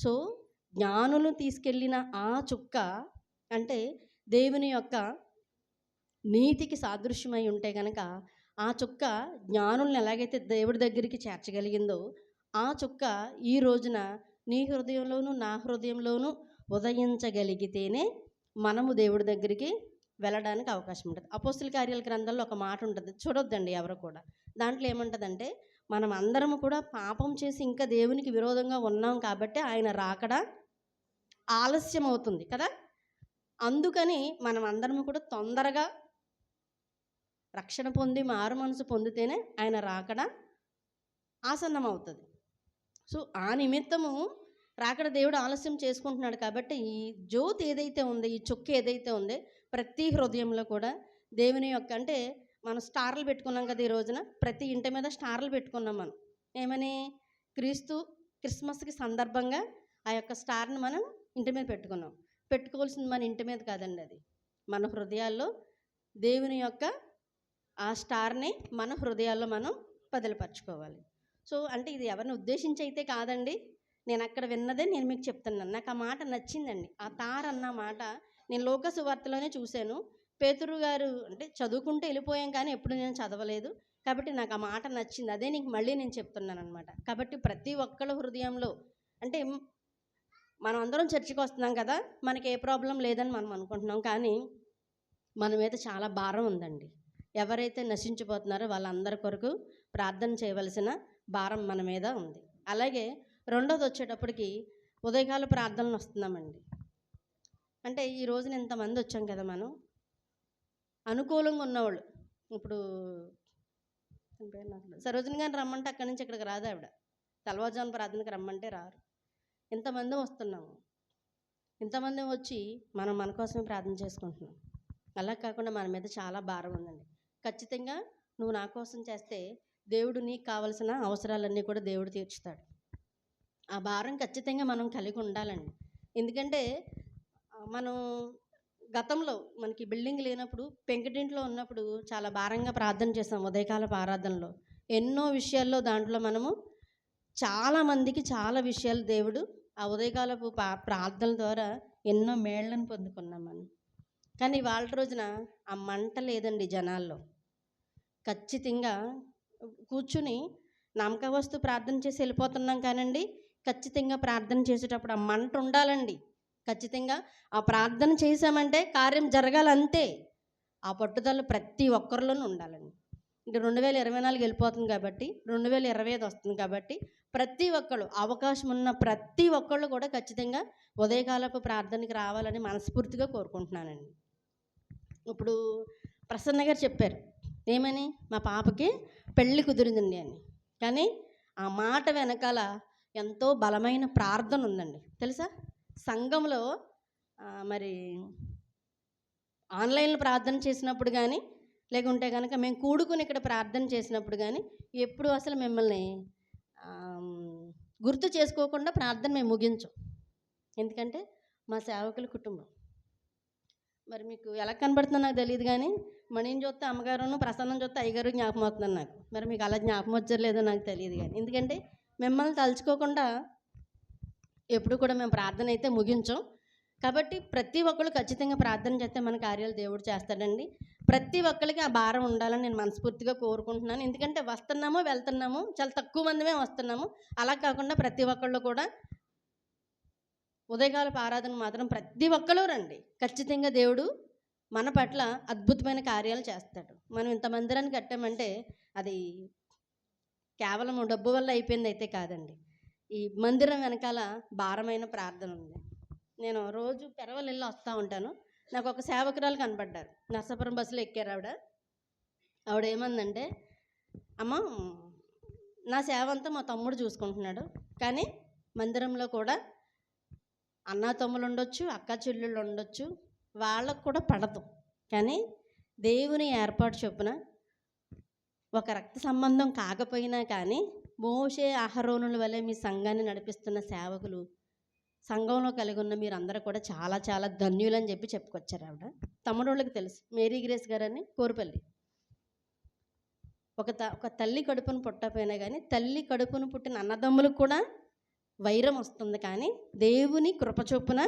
సో జ్ఞానులు తీసుకెళ్ళిన ఆ చుక్క అంటే దేవుని యొక్క నీతికి సాదృశ్యమై ఉంటే కనుక ఆ చుక్క జ్ఞానులను ఎలాగైతే దేవుడి దగ్గరికి చేర్చగలిగిందో ఆ చుక్క ఈ రోజున నీ హృదయంలోనూ నా హృదయంలోనూ ఉదయించగలిగితేనే మనము దేవుడి దగ్గరికి వెళ్ళడానికి అవకాశం ఉంటుంది. అపోస్తుల కార్యాల గ్రంథంలో ఒక మాట ఉంటుంది, చూడొద్దండి ఎవరు కూడా. దాంట్లో ఏముంటుందంటే మనం అందరము కూడా పాపం చేసి ఇంకా దేవునికి విరోధంగా ఉన్నాం కాబట్టి ఆయన రాకడ ఆలస్యం అవుతుంది కదా. అందుకని మనం అందరము కూడా తొందరగా రక్షణ పొంది మారు మనసు పొందితేనే ఆయన రాకడ ఆసన్నం అవుతుంది. సో ఆ నిమిత్తము రాకడ దేవుడు ఆలస్యం చేసుకుంటున్నాడు కాబట్టి ఈ జ్యోతి ఏదైతే ఉందో, ఈ చుక్క ఏదైతే ఉందో ప్రతి హృదయంలో కూడా దేవుని యొక్క అంటే మనం స్టార్లు పెట్టుకున్నాం కదా. ఈ రోజున ప్రతి ఇంటి మీద స్టార్లు పెట్టుకున్నాం మనం. ఏమని? క్రిస్మస్కి సందర్భంగా ఆ యొక్క స్టార్ని మనం ఇంటి మీద పెట్టుకున్నాం. పెట్టుకోవాల్సింది మన ఇంటి మీద కాదండి, అది మన హృదయాల్లో దేవుని యొక్క ఆ స్టార్ని మన హృదయాల్లో మనం బదిలిపరచుకోవాలి. సో అంటే ఇది ఎవరిని ఉద్దేశించి అయితే కాదండి, నేను అక్కడ విన్నదే నేను మీకు చెప్తున్నాను. నాకు ఆ మాట నచ్చిందండి. ఆ తార అన్న మాట నేను లోక సువార్తలోనే చూశాను. పేతురు గారు అంటే చదువుకుంటూ వెళ్ళిపోయాం కానీ ఎప్పుడు నేను చదవలేదు కాబట్టి నాకు ఆ మాట నచ్చింది. అదే నీకు మళ్ళీ నేను చెప్తున్నాను అనమాట. కాబట్టి ప్రతి ఒక్కళ్ళ హృదయంలో అంటే మనం అందరం చర్చికి వస్తున్నాం కదా, మనకి ఏ ప్రాబ్లం లేదని మనం అనుకుంటున్నాం, కానీ మన మీద చాలా భారం ఉందండి. ఎవరైతే నశించిపోతున్నారో వాళ్ళందరి కొరకు ప్రార్థన చేయవలసిన భారం మన మీద ఉంది. అలాగే రెండోది వచ్చేటప్పటికి ఉదయకాల ప్రార్థనలు వస్తున్నామండి. అంటే ఈ రోజున ఇంతమంది వచ్చాం కదా మనం, అనుకూలంగా ఉన్నవాళ్ళు. ఇప్పుడు తన పేరు నాకు సరోజిని గారిని రమ్మంటే అక్కడి నుంచి ఇక్కడికి రాదు ఆవిడ. తెల్లవారుజామున ప్రార్థనకి రమ్మంటే రారు. ఇంతమంది వస్తున్నాము, ఇంతమంది వచ్చి మనం మన కోసమే ప్రార్థన చేసుకుంటున్నాం. అలా కాకుండా మన మీద చాలా భారం ఉందండి. ఖచ్చితంగా నువ్వు నా కోసం చేస్తే దేవుడు నీకు కావలసిన అవసరాలన్నీ కూడా దేవుడు తీర్చుతాడు. ఆ భారం ఖచ్చితంగా మనం కలిగి ఉండాలండి. ఎందుకంటే మనం గతంలో మనకి బిల్డింగ్ లేనప్పుడు పెంకుటింట్లో ఉన్నప్పుడు చాలా భారంగా ప్రార్థన చేసాం. ఉదయకాలపు ఆరాధనలో ఎన్నో విషయాల్లో దాంట్లో మనము చాలామందికి చాలా విషయాలు దేవుడు ఆ ఉదయకాలపు ప్రార్థనల ద్వారా ఎన్నో మేళ్లను పొందుకున్నాం మనం. కానీ వాళ్ళ రోజున ఆ మంట లేదండి జనాల్లో. ఖచ్చితంగా కూర్చుని నమ్మకవస్తు ప్రార్థన చేసి వెళ్ళిపోతున్నాం కానండి, ఖచ్చితంగా ప్రార్థన చేసేటప్పుడు ఆ మంట ఉండాలండి. ఖచ్చితంగా ఆ ప్రార్థన చేసామంటే కార్యం జరగాలంతే. ఆ పట్టుదల ప్రతి ఒక్కరిలోనూ ఉండాలండి. ఇంక 2024 వెళ్ళిపోతుంది కాబట్టి 2025 వస్తుంది కాబట్టి ప్రతి ఒక్కళ్ళు అవకాశం ఉన్న ప్రతి ఒక్కళ్ళు కూడా ఖచ్చితంగా ఉదయకాలపు ప్రార్థనకి రావాలని మనస్ఫూర్తిగా కోరుకుంటున్నానండి. ఇప్పుడు ప్రసన్న గారు చెప్పారు ఏమని, మా పాపకి పెళ్ళి కుదిరిందండి అని. కానీ ఆ మాట వెనకాల ఎంతో బలమైన ప్రార్థన ఉందండి తెలుసా. సంఘంలో మరి ఆన్లైన్లో ప్రార్థన చేసినప్పుడు కానీ లేకుంటే కనుక మేము కూడుకుని ఇక్కడ ప్రార్థన చేసినప్పుడు కానీ ఎప్పుడు అసలు మిమ్మల్ని గుర్తు చేసుకోకుండా ప్రార్థన మేము ముగించం. ఎందుకంటే మా సేవకుల కుటుంబం. మరి మీకు ఎలా కనబడుతుందో నాకు తెలియదు కానీ మణిని చూస్తే అమ్మగారును, ప్రసన్నం చూస్తే అయ్యగారు జ్ఞాపకం అవుతున్నాను నాకు. మరి మీకు అలా జ్ఞాపకం వచ్చలేదో నాకు తెలియదు కానీ ఎందుకంటే మిమ్మల్ని తలుచుకోకుండా ఎప్పుడు కూడా మేము ప్రార్థన అయితే ముగించాం. కాబట్టి ప్రతి ఒక్కళ్ళు ఖచ్చితంగా ప్రార్థన చేస్తే మన కార్యాలు దేవుడు చేస్తాడండి. ప్రతి ఒక్కరికి ఆ భారం ఉండాలని నేను మనస్ఫూర్తిగా కోరుకుంటున్నాను. ఎందుకంటే వస్తున్నాము వెళ్తున్నాము, చాలా తక్కువ మందిమే వస్తున్నాము. అలా కాకుండా ప్రతి ఒక్కళ్ళు కూడా ఉదయకాలపు ఆరాధన మాత్రం ప్రతి ఒక్కరు రండి. ఖచ్చితంగా దేవుడు మన పట్ల అద్భుతమైన కార్యాలు చేస్తాడు. మనం ఇంత మందిరాన్ని కట్టామంటే అది కేవలం డబ్బు వల్ల అయిపోయింది అయితే కాదండి. ఈ మందిరం వెనకాల భారమైన ప్రార్థన ఉంది. నేను రోజు పెరవలు వెళ్ళి వస్తూ ఉంటాను. నాకు ఒక సేవకురాలు కనపడ్డారు. నర్సాపురం బస్సులో ఎక్కారు ఆవిడ ఏమందంటే, అమ్మ నా సేవ అంతా మా తమ్ముడు చూసుకుంటున్నాడు, కానీ మందిరంలో కూడా అన్నా తమ్ముళ్ళు ఉండొచ్చు, అక్క చెల్లెళ్ళు ఉండొచ్చు, వాళ్ళకు కూడా పడదు. కానీ దేవుని ఏర్పాటు చొప్పున ఒక రక్త సంబంధం కాకపోయినా కానీ మోషే అహరోనుల వలె మీ సంఘాన్ని నడిపిస్తున్న సేవకులు, సంఘంలో కలిగి ఉన్న మీరందరూ కూడా చాలా చాలా ధన్యులని చెప్పి చెప్పుకొచ్చారు ఆవిడ. తమ్ముడోళ్ళకి తెలుసు, మేరీ గ్రేస్ గారని కోరుపల్లి. ఒక తల్లి కడుపును పుట్టపోయినా కానీ తల్లి కడుపును పుట్టిన అన్నదమ్ములకు కూడా వైరం వస్తుంది. కానీ దేవుని కృపచొప్పున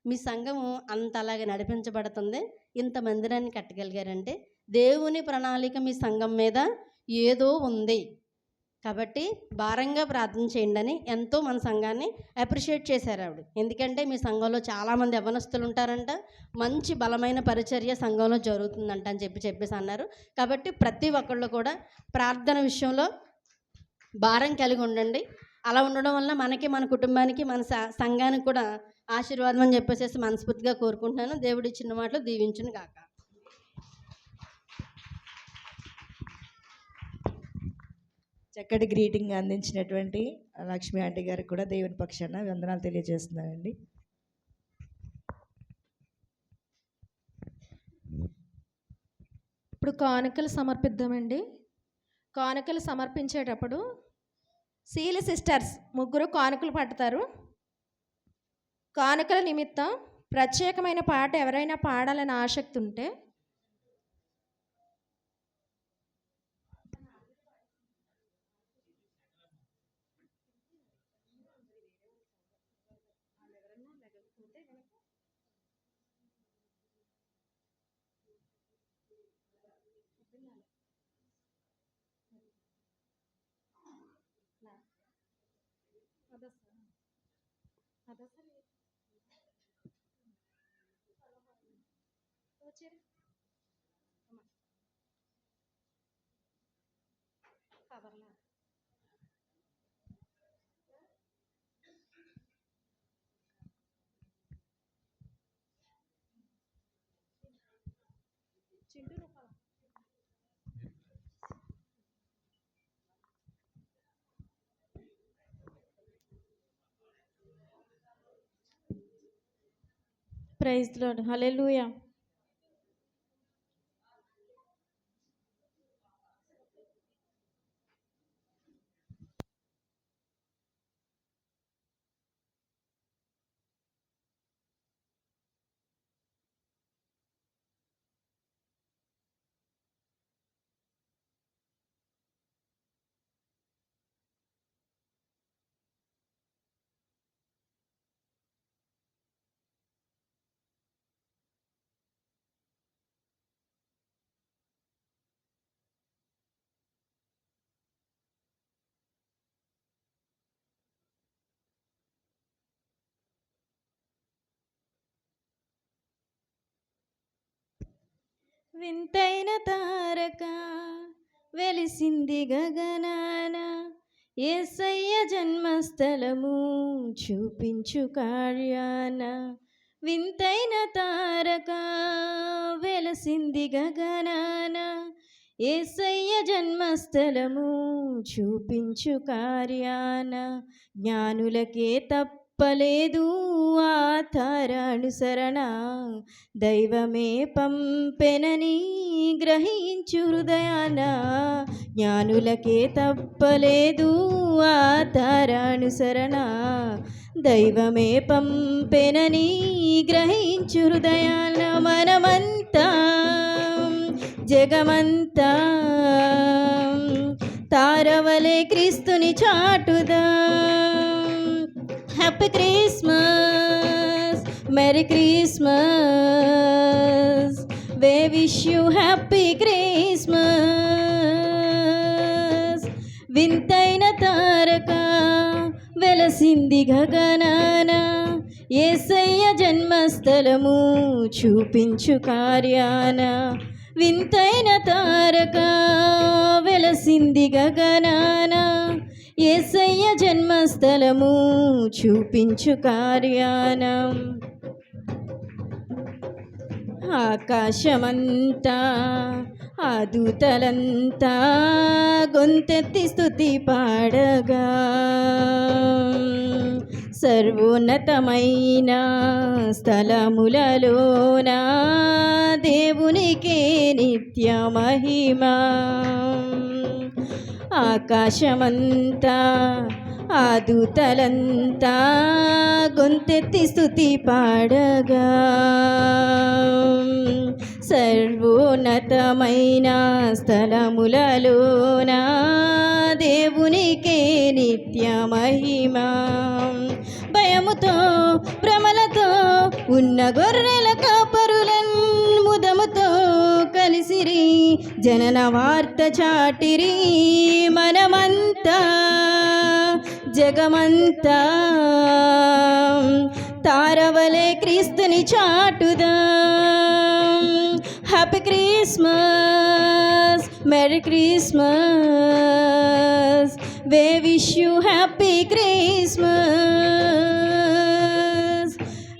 మీ సంఘము అంతలాగా నడిపించబడుతుంది. ఇంత మందిరాన్ని కట్టగలిగారంటే దేవుని ప్రణాళిక మీ సంఘం మీద ఏదో ఉంది. కాబట్టి భారంగా ప్రార్థన చేయండి అని ఎంతో మన సంఘాన్ని అప్రిషియేట్ చేశారు ఆవిడ. ఎందుకంటే మీ సంఘంలో చాలామంది యవ్వనస్తులు ఉంటారంట, మంచి బలమైన పరిచర్య సంఘంలో జరుగుతుందంట అని చెప్పేసి అన్నారు. కాబట్టి ప్రతి ఒక్కళ్ళు కూడా ప్రార్థన విషయంలో భారం కలిగి ఉండండి. అలా ఉండడం వల్ల మనకి, మన కుటుంబానికి, మన సంఘానికి కూడా ఆశీర్వాదం అని చెప్పేసి మనస్ఫూర్తిగా కోరుకుంటున్నాను. దేవుడి చిన్న మాటలు దీవించును గాక. చక్కటి గ్రీటింగ్ అందించినటువంటి లక్ష్మి ఆంటీ గారికి కూడా దేవుని పక్షాన వందనాలు తెలియజేస్తున్నానండి. ఇప్పుడు కానుకలు సమర్పిద్దామండి. కానుకలు సమర్పించేటప్పుడు శీల సిస్టర్స్ ముగ్గురు కానుకలు పడతారు. కానుకల నిమిత్తం ప్రత్యేకమైన పాట ఎవరైనా పాడాలని ఆసక్తి ఉంటే ప్రైజ్ లార్డ్, హల్లెలూయా. వింతైన తారక వెలిసింది గగనాన, యేసయ్య జన్మస్థలము చూపించు కార్యాన. వింతైన తారక వెలసింది గగనాన, యేసయ్య జన్మస్థలము చూపించు కార్యాన. జ్ఞానులకే తప్పలేదు ఆ తారానుసరణ, దైవమే పంపెనని గ్రహించు హృదయాన. జ్ఞానులకే తప్పలేదు ఆ తారానుసరణ, దైవమే పంపెనని గ్రహించు హృదయాన. మనమంతా జగమంతా తారవలే క్రీస్తుని చాటుదా. Happy Christmas, merry Christmas, we wish you happy Christmas. వింతైన తారక వెలసింది గగనాన, యేసయ్య జన్మస్థలము చూపించు కార్యాన. వింతైన తారక వెలసింది గగనాన, యేసయ్య జన్మస్థలము చూపించు కార్యాన. ఆకాశమంతా ఆ దూతలంతా గొంతెత్తి స్తుతి పాడగా, సర్వోన్నతమైన స్థలములలోన దేవునికే నిత్య మహిమ. ఆకాశమంతా ఆ దూతలంతా గొంతెత్తి స్తుతి పాడగా, సర్వోన్నతమైన స్థలములలోన దేవునికే నిత్య మహిమ. భయముతో భ్రమలతో ఉన్న గొర్రెల కాపరులన్ ముదముతో కలిసిరి, జనన వార్త చాటిరి. మనమంతా జగమంతా తారవలే క్రీస్తుని చాటుదా. Happy Christmas, merry Christmas, we wish you happy Christmas.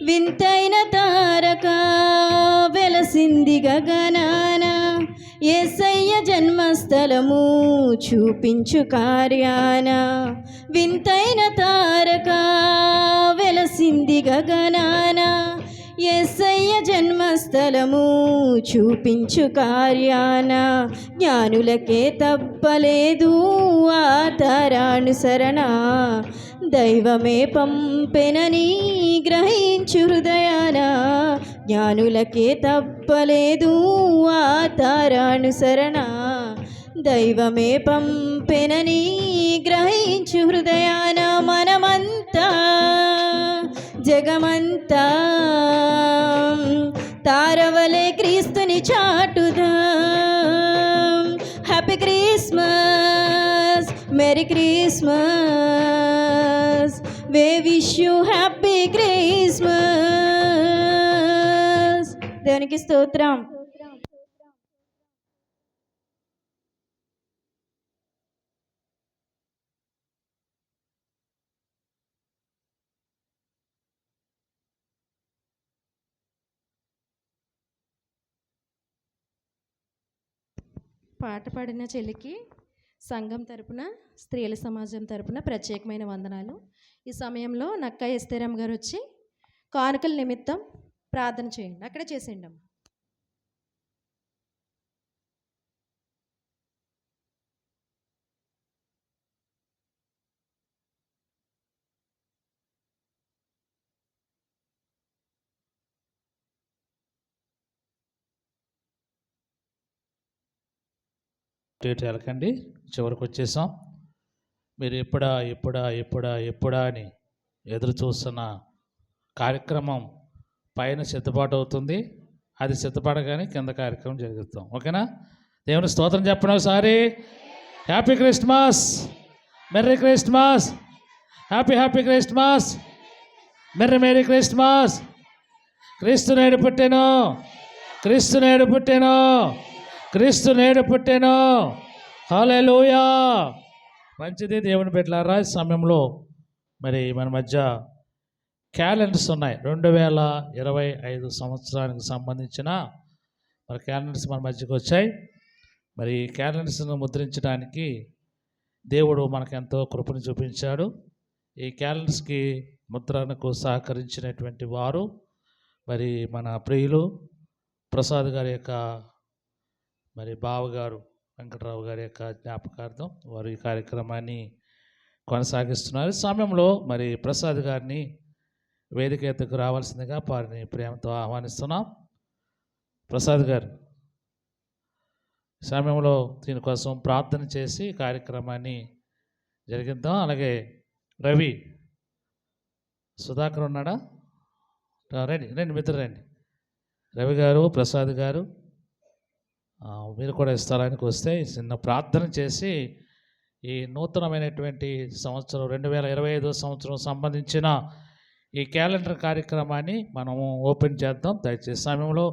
వింతైన తారక వెలసింది గగనాన, యేసయ్య జన్మస్థలము చూపించు కార్యాన. వింతైన తారక వెలసింది గగనాన, యేసయ్య జన్మస్థలము చూపించు కార్యాన. జ్ఞానులకే తప్పలేదు ఆ తారానుసరణ, దైవమే పంపెనని గ్రహించు హృదయాన. జ్ఞానులకే తప్పలేదు ఆ తారానుసరణ, దైవమే పంపెనని గ్రహించు హృదయాన. మనమంతా జగమంతా తారవలే క్రీస్తుని చాటుదా. Happy Christmas, merry Christmas, we wish you happy Christmas. దేవునికి స్తోత్రం. పాట పాడిన చెల్లికి సంఘం తరపున, స్త్రీల సమాజం తరపున ప్రత్యేకమైన వందనాలు. ఈ సమయంలో నక్కా ఎస్తేరమ్మ గారు వచ్చి కానుకల నిమిత్తం ప్రార్థన చేయండి. అక్కడే చేసేయండి అమ్మ. వెళ్ళకండి, చివరికి వచ్చేసాం. మీరు ఎప్పుడా అని ఎదురు చూస్తున్న కార్యక్రమం పైన సిద్ధపాటు అవుతుంది. అది సిద్ధపడగానే కింద కార్యక్రమం జరుగుతాం. ఓకేనా? దేవుని స్తోత్రం చెప్పండి ఒకసారి. Happy Christmas, merry Christmas, happy Christmas, merry Christmas. క్రీస్తు నేడు పుట్టెను, క్రీస్తు నేడు పుట్టెను, క్రీస్తు నేడు పుట్టెను. హల్లెలూయా. మంచిది దేవుని బిడ్డలారా. ఈ సమయంలో మరి మన మధ్య క్యాలెండర్స్ ఉన్నాయి. 2025 సంవత్సరానికి సంబంధించిన మరి క్యాలెండర్స్ మన మధ్యకు వచ్చాయి. మరి ఈ క్యాలెండర్స్ను ముద్రించడానికి దేవుడు మనకెంతో కృపను చూపించాడు. ఈ క్యాలెండర్స్కి ముద్రణకు సహకరించినటువంటి వారు మరి మన ప్రియులు ప్రసాద్ గారి యొక్క మరి బావగారు వెంకటరావు గారి యొక్క జ్ఞాపకార్థం వారు ఈ కార్యక్రమాన్ని కొనసాగిస్తున్నారు. ఈ సమయంలో మరి ప్రసాద్ గారిని వేదిక ఎత్తుకు రావాల్సిందిగా వారిని ప్రేమతో ఆహ్వానిస్తున్నాం. ప్రసాద్ గారు సమయంలో దీనికోసం ప్రార్థన చేసి కార్యక్రమాన్ని జరిగిద్దాం. అలాగే రవి, సుధాకర్ ఉన్నాడా? రండి మిత్రులు రండి. రవి గారు, ప్రసాద్ గారు మీరు కూడా ఈ స్థలానికి వస్తే చిన్న ప్రార్థన చేసి ఈ నూతనమైనటువంటి సంవత్సరం 2025 సంవత్సరం సంబంధించిన ఈ క్యాలెండర్ కార్యక్రమాన్ని మనము ఓపెన్ చేద్దాం. దయచేసి సమయంలో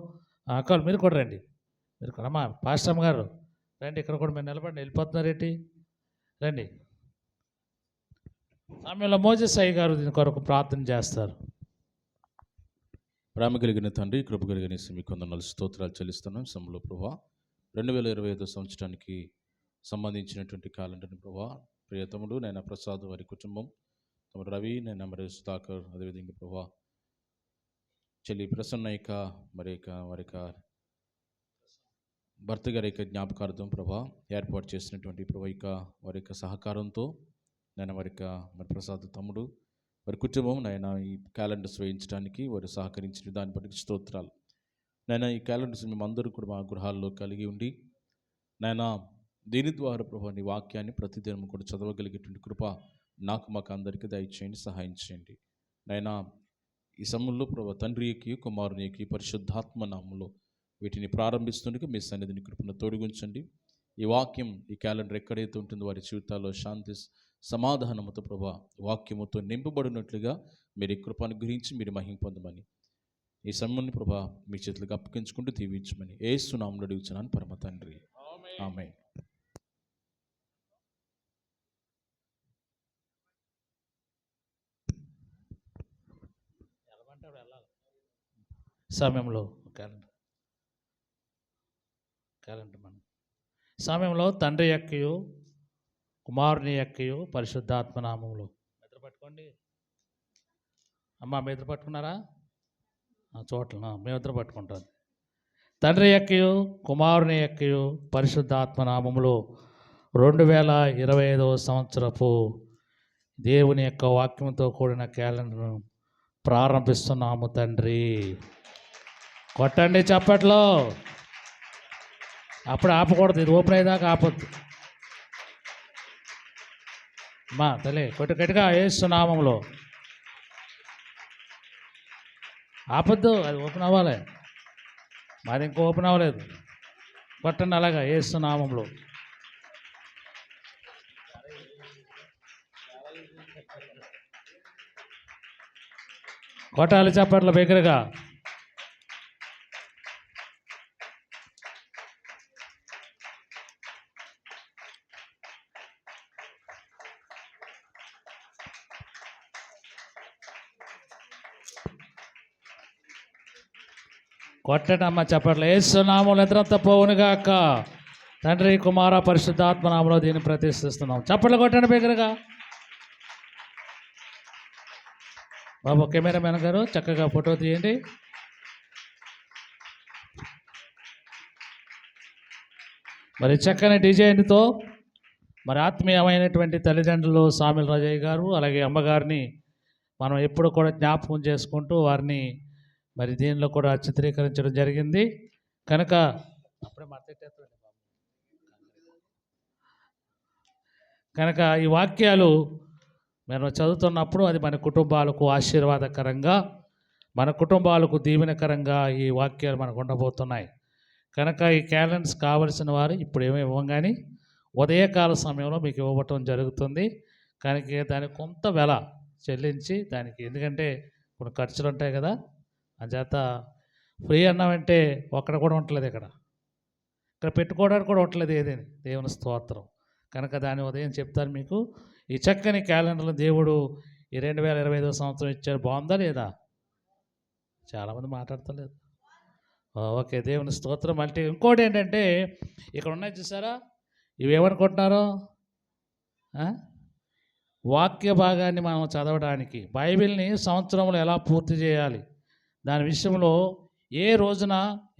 అక్కలు మీరు కూడా రండి. మీరు కూడా అమ్మా పాస్టమ్ గారు రండి. ఇక్కడ కూడా మీరు నిలబడి వెళ్ళిపోతున్నారేంటి? రండి. సమయంలో మోజెస్ అయ్య గారు దీని కొరకు ప్రార్థన చేస్తారు. ప్రేమ కలిగిన తండ్రి, కృప కలిగిన మీకు వందనాలు స్తోత్రాలు చెల్లిస్తున్నాం. సమయంలో ప్రభా 2025 సంవత్సరానికి సంబంధించినటువంటి క్యాలెండర్ని ప్రభా ప్రియతముడు నైనా ప్రసాద్ వారి కుటుంబం, తమ్ముడు రవి, నైనా మరి సుధాకర్, అదేవిధంగా ప్రభా చెల్లి ప్రసన్న యొక్క మరి వారి భర్త గారి యొక్క జ్ఞాపకార్థం ప్రభా ఏర్పాటు చేసినటువంటి ప్రభా వారి యొక్క సహకారంతో నేను వారి మరి ప్రసాద్ తమ్ముడు వారి కుటుంబం నైనా ఈ క్యాలెండర్స్ వేయించడానికి వారు సహకరించిన దాన్ని బట్టి స్తోత్రాలు. నైనా ఈ క్యాలెండర్స్ మేమందరూ కూడా మా గృహాల్లో కలిగి ఉండి నైనా దీని ద్వారా ప్రభా నీ వాక్యాన్ని ప్రతిదినం కూడా చదవగలిగేటువంటి కృప మాకు అందరికీ దయచేయండి, సహాయం చేయండి. నైనా ఈ సమయంలో ప్రభా తండ్రికి, కుమారునికి, పరిశుద్ధాత్మ నామంలో వీటిని ప్రారంభిస్తుండగా మీ సన్నిధిని కృపను తోడుగుంచండి. ఈ వాక్యం, ఈ క్యాలెండర్ ఎక్కడైతే ఉంటుందో వారి జీవితాల్లో శాంతి సమాధానముతో ప్రభా వాక్యముతో నింపబడినట్లుగా మీరు ఈ కృపను గురించి మీరు మహిమ పొందమని ఈ సమయాన్ని ప్రభా మీ చేతులకు అప్పగించుకుంటూ దీవించమని యేసు నామములో అడుగుచున్నాను పరమ తండ్రి, ఆమేన్. సమయంలో సమయంలో తండ్రి యొక్కయు కుమారుని యొక్కయు పరిశుద్ధాత్మ నామములో మెత్ర పట్టుకోండి అమ్మా. మెత్ర పట్టుకున్నారా? చోట్ల మేమిద్దరు పట్టుకుంటాం. తండ్రి యొక్కయు కుమారుని యొక్కయు పరిశుద్ధాత్మ నామములో 2025 సంవత్సరపు దేవుని యొక్క వాక్యంతో కూడిన క్యాలెండర్ను ప్రారంభిస్తున్నాము తండ్రి. కొట్టండి చప్పట్లో. అప్పుడు ఆపకూడదు, ఇది ఓపెన్ అయ్యేదాకా ఆపొద్దు. మా తల్లి కొట్టు గట్టిగా యేసు నామములో. ఆపొద్దు, అది ఓపెన్ అవ్వాలి. మాది ఇంకో ఓపెన్ అవ్వలేదు. కొట్టండి అలాగా యేసు నామములో. కొట్టాలి చప్పట్ల బిగ్గరగా. కొట్టటమ్మ చప్పట్లు. యేసు నామములో నిద్రంతా పోవునుగాక. తండ్రి కుమార పరిశుద్ధాత్మ నామములో దీన్ని ప్రతిష్ఠిస్తున్నాం. చప్పట్లు కొట్టండి బిగ్గరగా. బాబు కెమెరామెన్ గారు చక్కగా ఫోటో తీయండి. మరి చక్కని డిజైన్తో మరి ఆత్మీయమైనటువంటి తల్లిదండ్రులు సామిల్ రాజయ్య గారు అలాగే అమ్మగారిని మనం ఎప్పుడు కూడా జ్ఞాపకం చేసుకుంటూ వారిని మరి దీనిలో కూడా చిత్రీకరించడం జరిగింది. కనుక ఈ వాక్యాలు మనం చదువుతున్నప్పుడు అది మన కుటుంబాలకు ఆశీర్వాదకరంగా, మన కుటుంబాలకు దీవెనకరంగా ఈ వాక్యాలు మనకు ఉండబోతున్నాయి. కనుక ఈ క్యాలెండర్స్ కావలసిన వారు ఇప్పుడు ఏమీ ఇవ్వం, కానీ ఉదయకాల సమయంలో మీకు ఇవ్వటం జరుగుతుంది. కనుక దానికి కొంత వెల చెల్లించి దానికి, ఎందుకంటే కొన్ని ఖర్చులు ఉంటాయి కదా, అంచేత ఫ్రీ అన్నామంటే ఒక్కడ కూడా ఉండలేదు, ఇక్కడ పెట్టుకోవడానికి కూడా ఉండలేదు ఏదేని. దేవుని స్తోత్రం. కనుక దాని ఉదయం చెప్తాను మీకు. ఈ చక్కని క్యాలెండర్లు దేవుడు ఈ 2025 సంవత్సరం ఇచ్చారు. బాగుందా లేదా? చాలామంది మాట్లాడతలేదు. ఓకే, దేవుని స్తోత్రం. అంటే ఇంకోటి ఏంటంటే ఇక్కడ ఉన్నాయి చూసారా, ఇవి ఏమనుకుంటున్నారు? వాక్య భాగాన్ని మనం చదవడానికి, బైబిల్ని సంవత్సరంలో ఎలా పూర్తి చేయాలి, దాని విషయంలో ఏ రోజున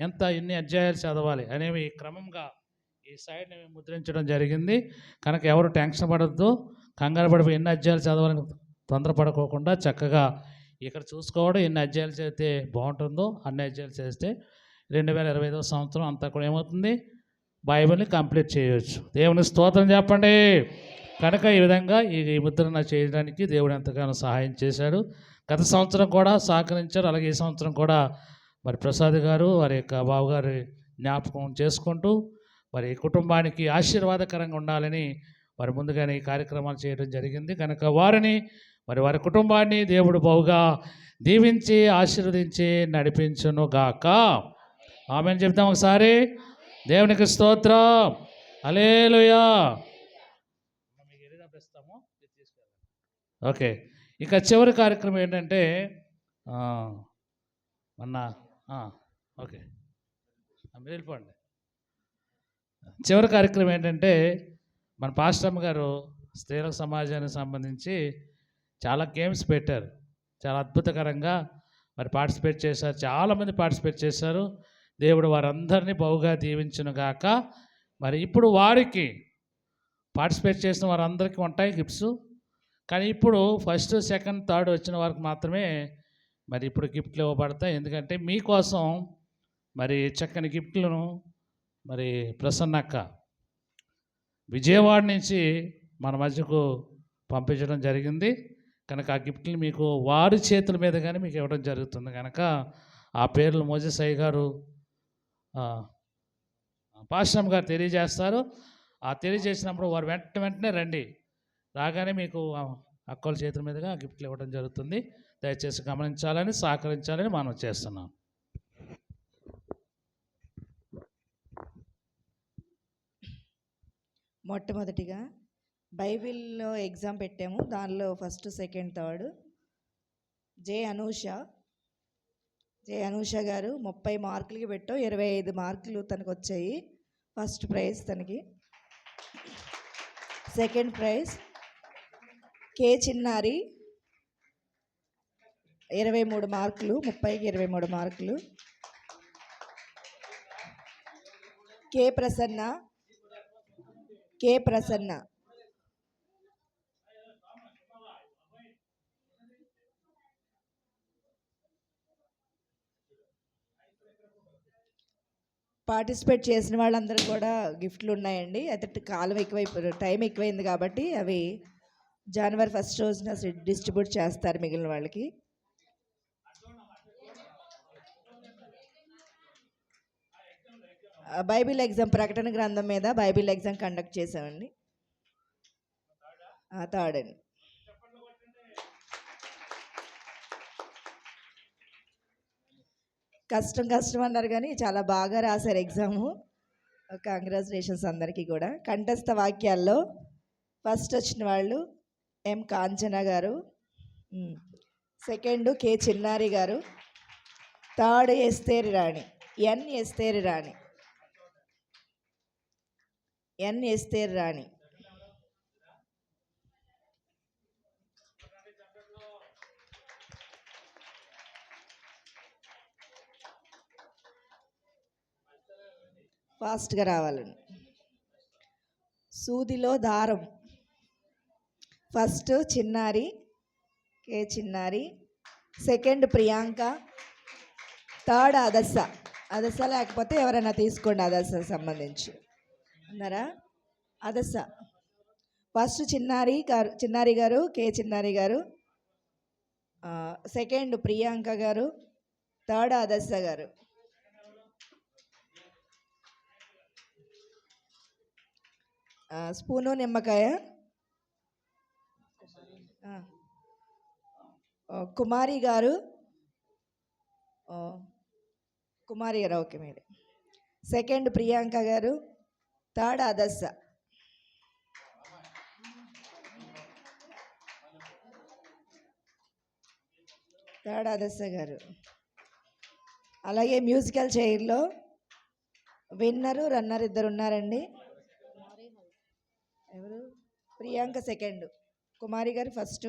ఎన్ని అధ్యాయాలు చదవాలి అనేవి క్రమంగా ఈ సైడ్ని ముద్రించడం జరిగింది. కనుక ఎవరు టెన్షన్ పడద్దు, కంగారు పడిపోయి ఎన్ని అధ్యాయాలు చదవాలని తొందరపడుకోకుండా చక్కగా ఇక్కడ చూసుకోవడం, ఎన్ని అధ్యాయాలు చేస్తే బాగుంటుందో అన్ని అధ్యాయాలు చేస్తే 2025 సంవత్సరం అంతా కూడా ఏమవుతుంది, బైబిల్ని కంప్లీట్ చేయవచ్చు. దేవుని స్తోత్రం చెప్పండి. కనుక ఈ విధంగా ఈ ముద్రణ చేయడానికి దేవుడు ఎంతగానో సహాయం చేశాడు. గత సంవత్సరం కూడా సహకరించారు. అలాగే ఈ సంవత్సరం కూడా మరి ప్రసాద్ గారు వారి యొక్క బావగారి జ్ఞాపకం చేసుకుంటూ మరి కుటుంబానికి ఆశీర్వాదకరంగా ఉండాలని వారి ముందుగానే ఈ కార్యక్రమాలు చేయడం జరిగింది. కనుక వారిని మరి వారి కుటుంబాన్ని దేవుడు బహుగా దీవించి ఆశీర్వదించి నడిపించును గాక. ఆమేన్ చెప్తాం ఒకసారి. దేవునికి స్తోత్రం. హల్లెలూయా. ఓకే, ఇక చివరి కార్యక్రమం ఏంటంటే ఓకే మీరు వెళ్ళిపోండి. చివరి కార్యక్రమం ఏంటంటే మన పాస్టమ్ గారు స్త్రీల సమాజానికి సంబంధించి చాలా గేమ్స్ పెట్టారు. చాలా అద్భుతకరంగా మరి పార్టిసిపేట్ చేశారు. చాలామంది పార్టిసిపేట్ చేశారు. దేవుడు వారందరినీ బహుగా దీవించును గాక. మరి ఇప్పుడు వారికి పార్టిసిపేట్ చేసిన వారందరికీ ఉంటాయి గిఫ్ట్స్, కానీ ఇప్పుడు ఫస్ట్ సెకండ్ థర్డ్ వచ్చిన వారికి మాత్రమే మరి ఇప్పుడు గిఫ్ట్లు ఇవ్వబడతాయి. ఎందుకంటే మీకోసం మరి చక్కని గిఫ్ట్లను మరి ప్రసన్నక్క విజయవాడ నుంచి మన మధ్యకు పంపించడం జరిగింది. కనుక ఆ గిఫ్ట్లు మీకు వారి చేతుల మీదుగానే మీకు ఇవ్వడం జరుగుతుంది. కనుక ఆ పేర్లు మోజెస్ అయ్య గారు, పాశ్రమ్ గారు తెలియజేస్తారు. ఆ తెలియజేసినప్పుడు వారు వెంటనే రండి. రాగానే మీకు అక్కల చేతుల మీదుగా గిఫ్ట్లు ఇవ్వడం జరుగుతుంది. దయచేసి గమనించాలని, సహకరించాలని మనం చేస్తున్నాం. మొట్టమొదటిగా బైబిల్లో ఎగ్జామ్ పెట్టాము. దానిలో ఫస్ట్ సెకండ్ థర్డ్ జే అనూష గారు 30 మార్కులకి పెట్టాం. 25 మార్కులు తనకు వచ్చాయి. ఫస్ట్ ప్రైజ్ తనకి. సెకండ్ ప్రైజ్ కే చిన్నారి 23 మార్కులు, 30కి 23 మార్కులు. కే ప్రసన్న పార్టిసిపేట్ చేసిన వాళ్ళందరూ కూడా గిఫ్ట్లు ఉన్నాయండి. అయితే టైం ఎక్కువైంది కాబట్టి అవి జనవరి 1 రోజున డిస్ట్రిబ్యూట్ చేస్తారు మిగిలిన వాళ్ళకి. బైబిల్ ఎగ్జామ్, ప్రకటన గ్రంథం మీద బైబిల్ ఎగ్జామ్ కండక్ట్ చేసామండి. థర్డ్ అండి. కష్టం అన్నారు కానీ చాలా బాగా రాశారు ఎగ్జాము. కంగ్రాచులేషన్స్ అందరికీ కూడా. కంఠస్థ వాక్యాల్లో ఫస్ట్ వచ్చిన వాళ్ళు ఎం కాంచన గారు, సెకండ్ కే చిన్నారి గారు, థర్డ్ ఎస్తేరి రాణి, ఎస్తేరి రాణి. ఎన్ ఎస్తేర్ రాణి. ఫాస్ట్గా రావాలండి. సూదిలో దారం. ఫస్ట్ చిన్నారి, కే చిన్నారి. సెకండ్ ప్రియాంక. థర్డ్ అదస్స. అదస్స లేకపోతే ఎవరైనా తీసుకోండి అదస్స సంబంధించి. అన్నారా? అదస్స. ఫస్ట్ చిన్నారి గారు, కే చిన్నారి గారు. సెకండ్ ప్రియాంక గారు. థర్డ్ అదస్స గారు. స్పూను నిమ్మకాయ. కుమారి గారు. ఓకే మీరే. సెకండ్ ప్రియాంక గారు. థర్డ్ అదస్స. గారు. అలాగే మ్యూజికల్ చైర్లో విన్నరు, రన్నర్ ఇద్దరు ఉన్నారండి. ఎవరు? ప్రియాంక సెకండ్, కుమారి గారు ఫస్ట్,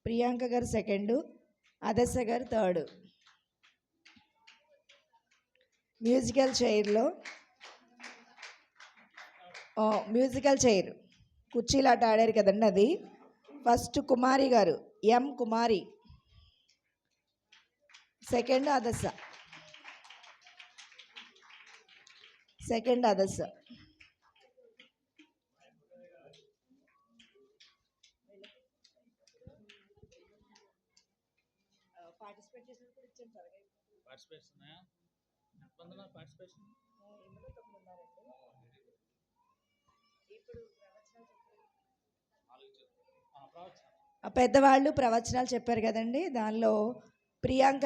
ప్రియాంక గారు సెకండు, అదస్స గారు థర్డ్. మ్యూజికల్ చైర్ కుర్చీలాట ఆడారు కదండి, అది ఫస్ట్ కుమారి గారు, ఎం కుమారి. సెకండ్ అదస్స. పెద్దవాళ్ళు ప్రవచనాలు చెప్పారు కదండి, దానిలో ప్రియాంక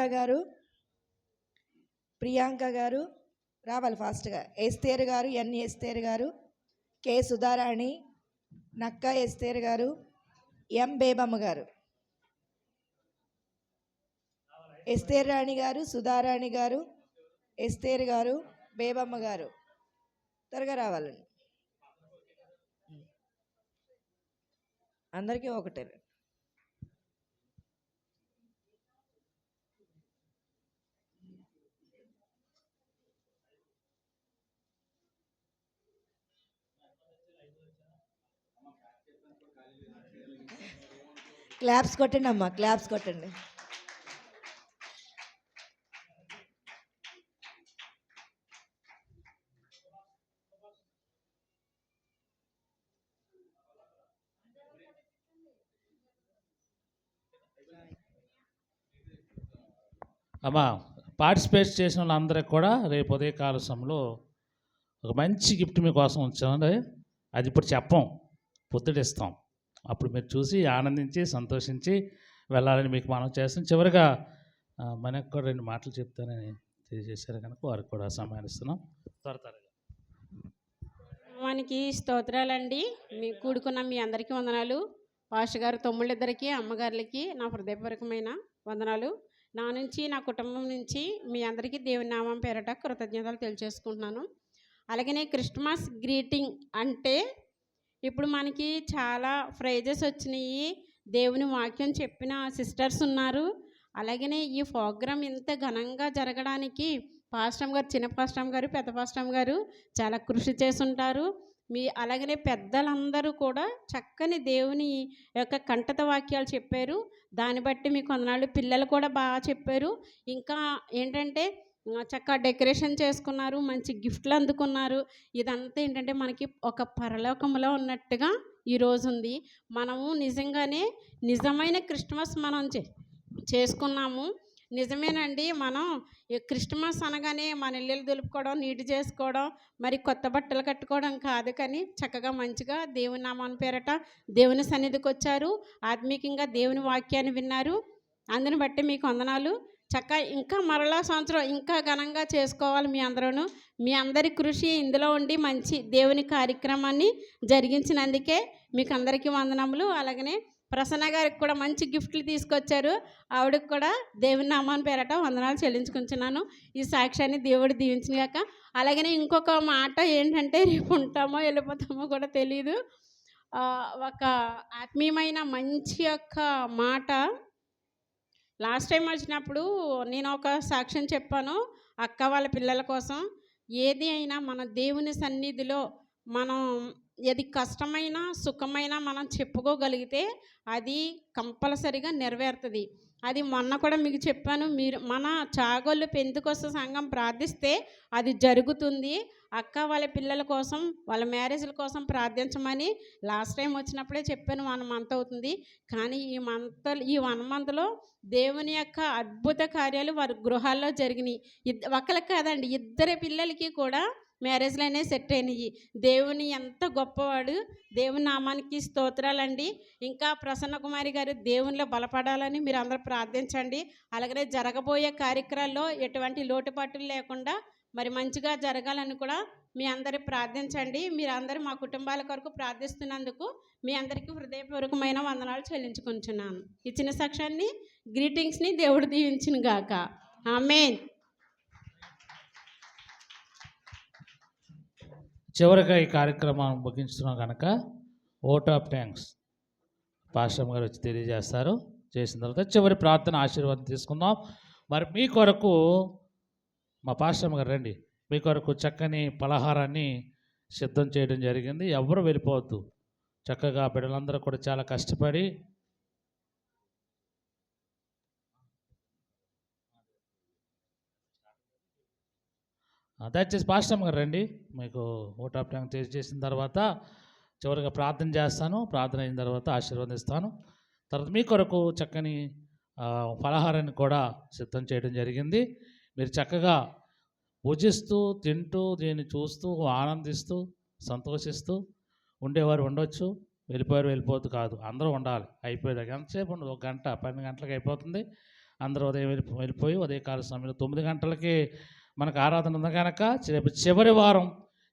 గారు రావాలి ఫాస్ట్గా. ఎస్తేర్ గారు, ఎన్ ఎస్తేర్ గారు, కె సుధారాణి, నక్క ఎస్తేర్ గారు, ఎం బేబమ్మ గారు. ఎస్తేర్ రాణి గారు, సుధారాణి గారు, ఎస్తేర్ గారు, బేబమ్మ గారు. త్వరగా రావాలండి, అందరికీ ఒకటే. క్లాప్స్ కొట్టండి అమ్మా, క్లాప్స్ కొట్టండి. అమ్మా, పార్టిసిపేట్ చేసిన వాళ్ళందరికీ కూడా రేపు ఉదయకాల సమయంలో ఒక మంచి గిఫ్ట్ మీకోసం ఉంచామండి. అది ఇప్పుడు చెప్పం, పొద్దుటిస్తాం. అప్పుడు మీరు చూసి ఆనందించి సంతోషించి వెళ్ళాలని మీకు మనం చేస్తాం. చివరిగా మనకు కూడా 2 మాటలు చెప్తానని తెలియజేశారు కనుక వారికి కూడా సమ్మానిస్తున్నాం. త్వరగా మనకి స్తోత్రాలండి. మీ కూడుకున్న మీ అందరికీ వందనాలు. పాస్టర్ గారు తమ్ముళ్ళిద్దరికీ, అమ్మగారులకి నా హృదయపూర్వకమైన వందనాలు. నా నుంచి, నా కుటుంబం నుంచి మీ అందరికీ దేవుని నామం పేరట కృతజ్ఞతలు తెలియజేసుకుంటున్నాను. అలాగనే క్రిస్మస్ గ్రీటింగ్ అంటే ఇప్పుడు మనకి చాలా ఫ్రైజెస్ వచ్చినాయి. దేవుని వాక్యం చెప్పిన సిస్టర్స్ ఉన్నారు. అలాగనే ఈ ప్రోగ్రాం ఇంత ఘనంగా జరగడానికి పాస్టమ్ గారు, చిన్న పాస్టమ్ గారు, పెద్ద పాస్టమ్ గారు చాలా కృషి చేసుంటారు. అలాగనే పెద్దలందరూ కూడా చక్కని దేవుని యొక్క కంటత వాక్యాలు చెప్పారు. దాన్ని బట్టి మీకు వందనాలు. పిల్లలు కూడా బాగా చెప్పారు. ఇంకా ఏంటంటే చక్కగా డెకరేషన్ చేసుకున్నారు, మంచి గిఫ్ట్లు అందుకున్నారు. ఇదంతా ఏంటంటే మనకి ఒక పరలోకంలో ఉన్నట్టుగా ఈరోజు ఉంది. మనము నిజంగానే నిజమైన క్రిస్మస్ మనం చేసుకున్నాము. నిజమేనండి, మనం క్రిస్మస్ అనగానే మన ఇల్లు దులుపుకోవడం, నీటి చేసుకోవడం, మరి కొత్త బట్టలు కట్టుకోవడం కాదు, కానీ చక్కగా మంచిగా దేవుని నామాన్ని పేరట దేవుని సన్నిధికి వచ్చారు, ఆత్మీయంగా దేవుని వాక్యాన్ని విన్నారు. అందుని బట్టి మీకు వందనాలు. చక్కగా ఇంకా మరలా సంవత్సరం ఇంకా ఘనంగా చేసుకోవాలి. మీ అందరి కృషి ఇందులో ఉండి మంచి దేవుని కార్యక్రమాన్ని జరిగించినందుకే మీకు అందరికీ వందనములు. అలాగనే ప్రసన్న గారికి కూడా మంచి గిఫ్ట్లు తీసుకొచ్చారు. ఆవిడకి కూడా దేవుని నామాన్ని పేరట వందనాలు చెల్లించుకుంటున్నాను. ఈ సాక్ష్యాన్ని దేవుడు దీవించినగాక. అలాగనే ఇంకొక మాట ఏంటంటే, రేపు ఉంటామో వెళ్ళిపోతామో కూడా తెలియదు. ఒక ఆత్మీయమైన మంచి యొక్క మాట, లాస్ట్ టైం వచ్చినప్పుడు నేను ఒక సాక్ష్యం చెప్పాను అక్క వాళ్ళ పిల్లల కోసం. ఏది అయినా మన దేవుని సన్నిధిలో మనం ఏది కష్టమైన సుఖమైన మనం చెప్పుకోగలిగితే అది కంపల్సరిగా నెరవేరుతుంది. అది మొన్న కూడా మీకు చెప్పాను, మీరు మన చాగొల్లు పెంతుకొస్త సంఘం ప్రార్థిస్తే అది జరుగుతుంది. అక్క వాళ్ళ పిల్లల కోసం, వాళ్ళ మ్యారేజ్ల కోసం ప్రార్థించమని లాస్ట్ టైం వచ్చినప్పుడే చెప్పాను. 1 మంత్ అవుతుంది. కానీ ఈ 1 మంత్లో దేవుని యొక్క అద్భుత కార్యాలు వారి గృహాల్లో జరిగినాయి. ఒకరికి కాదండి, 2 పిల్లలకి కూడా మ్యారేజ్లు అనేవి సెట్ అయినాయి. దేవుని ఎంత గొప్పవాడు. దేవుని నామానికి స్తోత్రాలండి. ఇంకా ప్రసన్న కుమారి గారు దేవునిలో బలపడాలని మీరు అందరూ ప్రార్థించండి. అలాగే జరగబోయే కార్యక్రమాల్లో ఎటువంటి లోటుపాట్లు లేకుండా మరి మంచిగా జరగాలని కూడా మీ అందరూ ప్రార్థించండి. మీరందరూ మా కుటుంబాల కొరకు ప్రార్థిస్తున్నందుకు మీ అందరికీ హృదయపూర్వకమైన వందనాలు చెల్లించుకుంటున్నాను. ఇచ్చిన సాక్ష్యాన్ని, గ్రీటింగ్స్ని దేవుడు దీవించును గాక. ఆమేన్. చివరిగా ఈ కార్యక్రమం ముగించుతున్నాం కనుక ఓట్ ఆఫ్ థ్యాంక్స్ పాస్టర్ గారు వచ్చి తెలియజేస్తారు. చేసిన తర్వాత చివరి ప్రార్థన ఆశీర్వాదం తీసుకుందాం. మరి మీ కొరకు మా పాస్టర్ గారు రండి, మీ కొరకు చక్కని పలహారాన్ని సిద్ధం చేయడం జరిగింది. ఎవరు వెళ్ళిపోవద్దు. చక్కగా బిడ్డలందరూ కూడా చాలా కష్టపడి దయచేసి పాస్టర్ గారు రండి. మీకు ఓట్ ఆఫ్ థ్యాంక్స్ చేసిన తర్వాత చివరిగా ప్రార్థన చేస్తాను. ప్రార్థన అయిన తర్వాత ఆశీర్వదిస్తాను. తర్వాత మీ కొరకు చక్కని పలహారాన్ని కూడా సిద్ధం చేయడం జరిగింది. మీరు చక్కగా భుజిస్తూ తింటూ దీన్ని చూస్తూ ఆనందిస్తూ సంతోషిస్తూ ఉండేవారు ఉండొచ్చు, వెళ్ళిపోయారు వెళ్ళిపోతు కాదు, అందరూ ఉండాలి. అయిపోయేదాకా ఎంతసేపు ఉండదు, 1 గంట 12 గంటలకు అయిపోతుంది. అందరూ ఉదయం వెళ్ళిపోయి ఉదయకాల సమయంలో 9 గంటలకి మనకు ఆరాధన ఉంది కనుక రేపు చివరి వారం,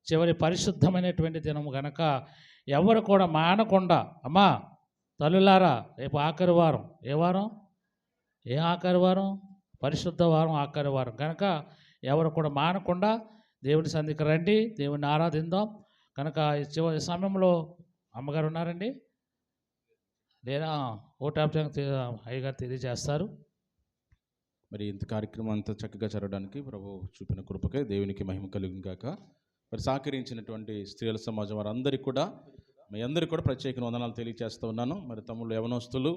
చివరి పరిశుద్ధమైనటువంటి దినం కనుక ఎవరు కూడా మానకుండా, అమ్మా తల్లులారా రేపు ఆఖరి వారం. ఏ వారం? ఏ ఆఖరి వారం? పరిశుద్ధ వారం, ఆఖరి వారం కనుక ఎవరు కూడా మానకుండా దేవుని సన్నిధికి రండి, దేవుని ఆరాధిద్దాం. కనుక చివరి సమయంలో అమ్మగారు ఉన్నారండి లేదా ఓట్ ఆఫ్ థ్యాంక్స్ అయ్యగారు తెలియజేస్తారు. మరి ఇంత కార్యక్రమం అంతా చక్కగా జరగడానికి ప్రభు చూపిన కృపకే దేవునికి మహిమ కలుగును గాక. మరి సహకరించినటువంటి స్త్రీల సమాజం వారందరికీ కూడా మీ అందరికీ కూడా ప్రత్యేక వందనాలు తెలియజేస్తూ ఉన్నాను. మరి తమ్ముళ్ళు యవనస్తులు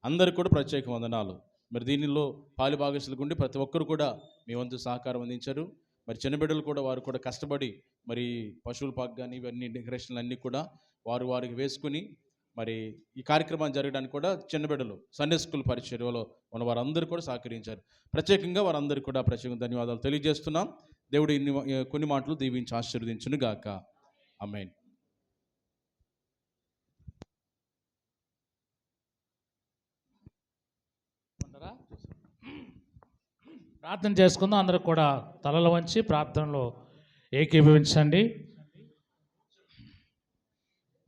అందరికీ కూడా ప్రత్యేక వందనాలు. మరి దీనిలో పాలుభాగస్తులకు ఉండి ప్రతి ఒక్కరు కూడా మీ వంతు సహకారం అందించారు. మరి చిన్న బిడ్డలు కూడా వారు కూడా కష్టపడి మరి పశువుల పాక్ కానీ ఇవన్నీ డెకరేషన్లు అన్నీ కూడా వారికి వేసుకుని మరి ఈ కార్యక్రమం జరగడానికి కూడా చిన్న బిడ్డలు సండే స్కూల్ పరిచర్యలో ఉన్న వారందరూ కూడా సహకరించారు. ప్రత్యేకంగా వారందరికీ కూడా ప్రత్యేకంగా ధన్యవాదాలు తెలియజేస్తున్నాం. దేవుడు కొన్ని మాటలు దీవించి ఆశీర్వదించును గాక. ఆమేన్. ప్రార్థన చేసుకుందాం. అందరూ కూడా తలలు వంచి ప్రార్థనలో ఏకీభవించండి.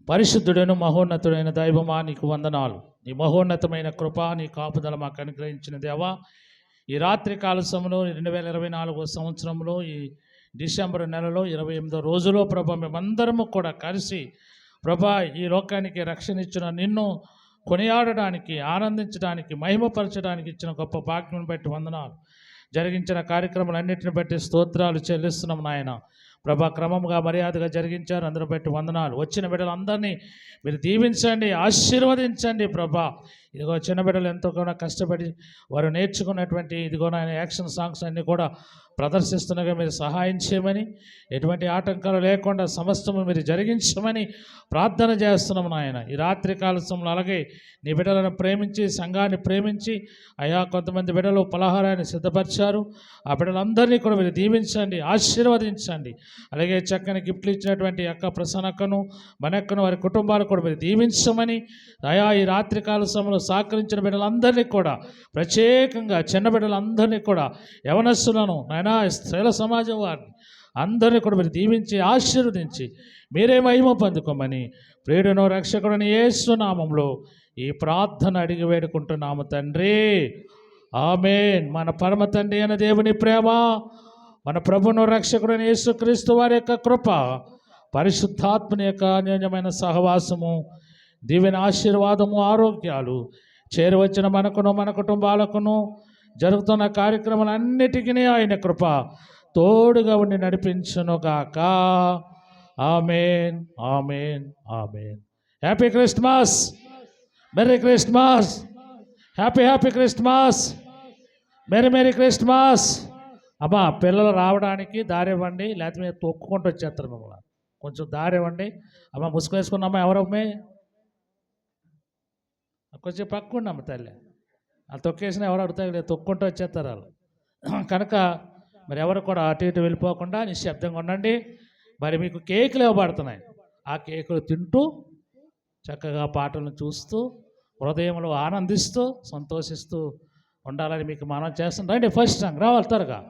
పరిశుద్ధుడైన మహోన్నతుడైన దైవమా నీకు వందనాలు. నీ మహోన్నతమైన కృప, నీ కాపుదల మాకు అనుగ్రహించిన దేవా, ఈ రాత్రి కాల సమయంలో 2024 సంవత్సరంలో ఈ డిసెంబర్ నెలలో 28వ రోజులో ప్రభా మేమందరము కూడా కలిసి ప్రభా ఈ లోకానికి రక్షణ ఇచ్చిన నిన్ను కొనియాడడానికి, ఆనందించడానికి, మహిమపరచడానికి ఇచ్చిన గొప్ప భాగ్యం బట్టి వందనాలు. జరిగించిన కార్యక్రమాలన్నింటిని బట్టి స్తోత్రాలు చెల్లిస్తున్నాం నాయన. ప్రభా క్రమంగా మర్యాదగా జరిగించారు, అందరూ బట్టి వందనాలు. వచ్చిన బిడ్డలందరినీ మీరు దీవించండి, ఆశీర్వదించండి ప్రభా. ఇదిగో చిన్న బిడ్డలు ఎంతో కూడా కష్టపడి వారు నేర్చుకున్నటువంటి ఇదిగో నాయన యాక్షన్ సాంగ్స్ అన్నీ కూడా ప్రదర్శిస్తుండగా మీరు సహాయం చేయమని, ఎటువంటి ఆటంకాలు లేకుండా సమస్తము మీరు జరిగించమని ప్రార్థన చేస్తున్నాము నాయన. ఈ రాత్రి కాల సమయంలో అలాగే నీ బిడ్డలను ప్రేమించి సంఘాన్ని ప్రేమించి అయా కొంతమంది బిడ్డలు పలహారాన్ని సిద్ధపరిచారు. ఆ బిడ్డలందరినీ కూడా మీరు దీవించండి, ఆశీర్వదించండి. అలాగే చక్కని గిఫ్ట్లు ఇచ్చినటువంటి అక్క ప్రసన్నక్కను, మనక్కను, వారి కుటుంబాలు కూడా మీరు దీవించమని అయా ఈ రాత్రి కాల సమయంలో సహకరించిన బిడ్డలందరినీ కూడా ప్రత్యేకంగా చిన్న బిడ్డలందరినీ కూడా యవనస్తులను నాయనా స్త్రీల సమాజం వారిని అందరినీ కూడా మీరు దీవించి ఆశీర్వదించి మీరే మహిమ పొందుకోమని ప్రియుడును రక్షకుడిని యేసు నామములో ఈ ప్రార్థన అడిగి వేడుకుంటున్నాము తండ్రి. ఆమేన్. మన పరమ తండ్రి అయిన దేవుని ప్రేమ, మన ప్రభును రక్షకుడైన యేసుక్రీస్తు వారి యొక్క కృప, పరిశుద్ధాత్మని యొక్క అన్యోన్యమైన సహవాసము, దీవెన ఆశీర్వాదము, ఆరోగ్యాలు చేరువచ్చిన మనకును మన కుటుంబాలకును జరుగుతున్న కార్యక్రమాలన్నిటికీ ఆయన కృప తోడుగా ఉండి నడిపించునుగాక. ఆమేన్, ఆమేన్, ఆమేన్. Happy Christmas, merry Christmas, happy Christmas, merry Christmas. అమ్మా, పిల్లలు రావడానికి దారి ఇవ్వండి, లేకపోతే మీరు తొక్కుకుంటూ వచ్చేస్తారు మిమ్మల్ని. కొంచెం దారి ఇవ్వండి. అమ్మ, ముసుగు వేసుకున్నామ్మా, ఎవరమ్మే కొంచెం పక్కకుండమ్మ తల్లి. వాళ్ళు తొక్కేసినా ఎవరు అడుగుతారు, తొక్కుంటూ వచ్చేస్తారు వాళ్ళు. కనుక మరి ఎవరు కూడా అటు ఇటు వెళ్ళిపోకుండా నిశ్శబ్దంగా ఉండండి. మరి మీకు కేకులు ఇవ్వబడుతున్నాయి. ఆ కేకులు తింటూ చక్కగా పాటలను చూస్తూ హృదయంలో ఆనందిస్తూ సంతోషిస్తూ ఉండాలని మీకు మనం చేస్తాం. రండి, ఫస్ట్ సాంగ్ రావాలి త్వరగా.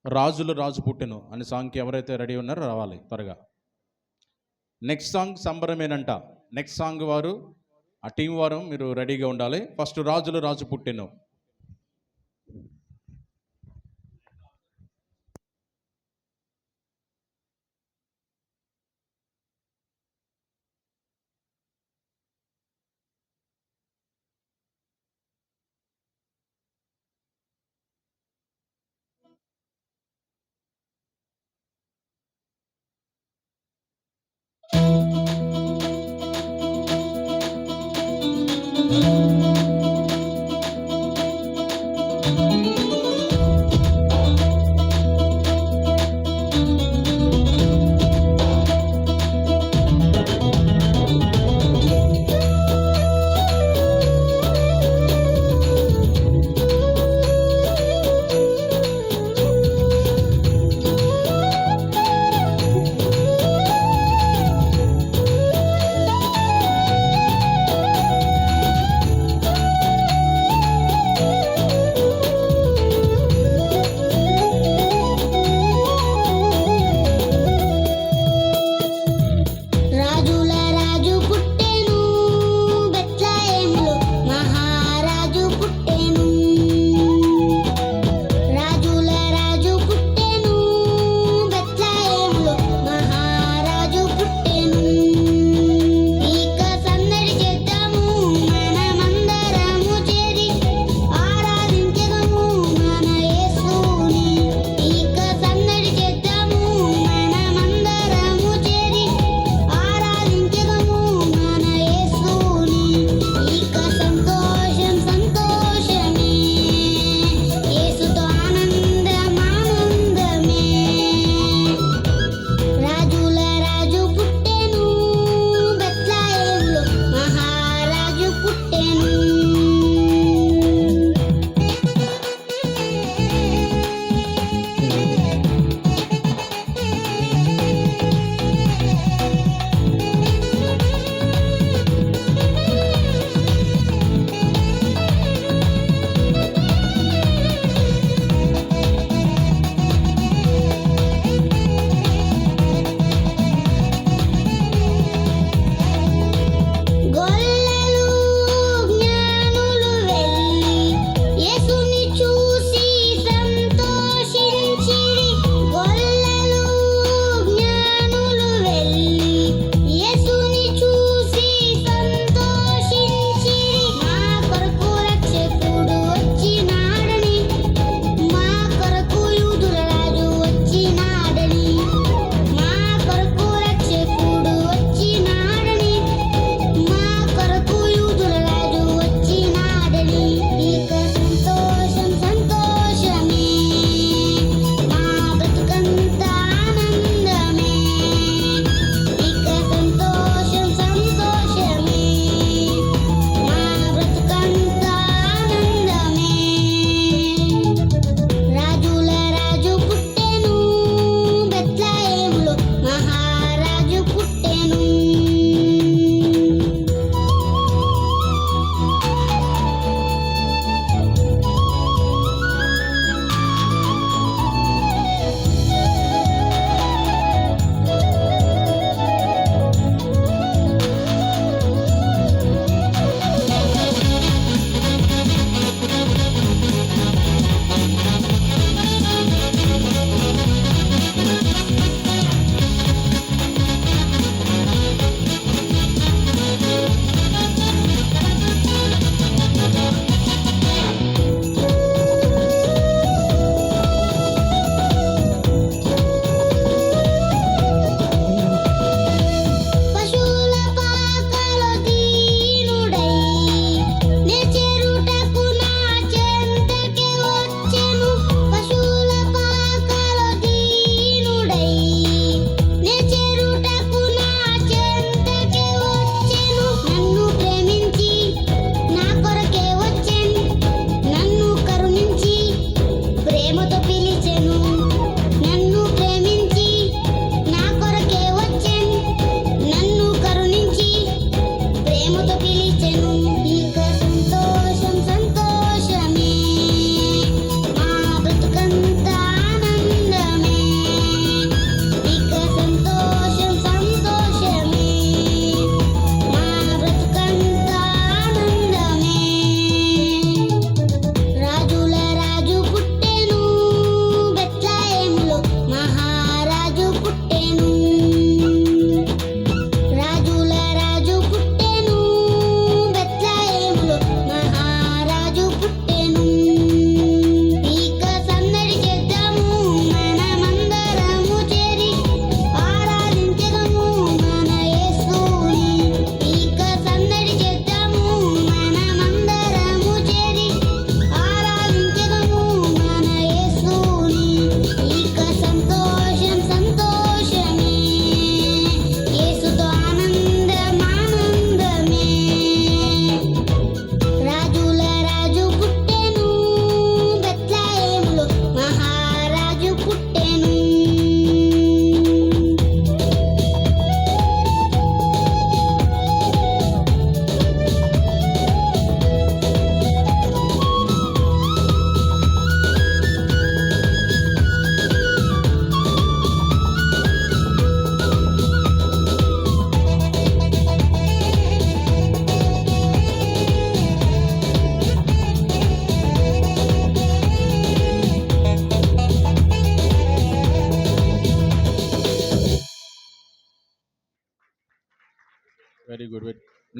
రాజులు రాజు పుట్టెను అనే సాంగ్కి ఎవరైతే రెడీ ఉన్నారో రావాలి త్వరగా. నెక్స్ట్ సాంగ్ సంబరమేనంట. నెక్స్ట్ సాంగ్ వారు ఆ టీం వారు మీరు రెడీగా ఉండాలి. ఫస్ట్ రాజులు రాజు పుట్టెను.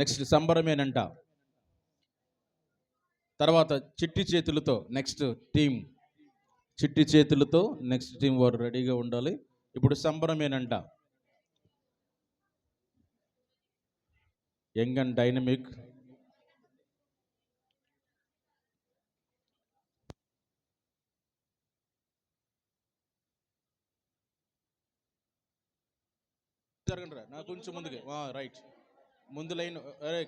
నెక్స్ట్ సంబరమేనంట. తర్వాత చిట్టి చేతులతో నెక్స్ట్ టీం, చిట్టి చేతులతో నెక్స్ట్ టీం వారు రెడీగా ఉండాలి. ఇప్పుడు సంబరమేనంట. Young and dynamic. జరగండి రా, నా కొంచెం ముందుగా రైట్, ముందు లైన్. అరే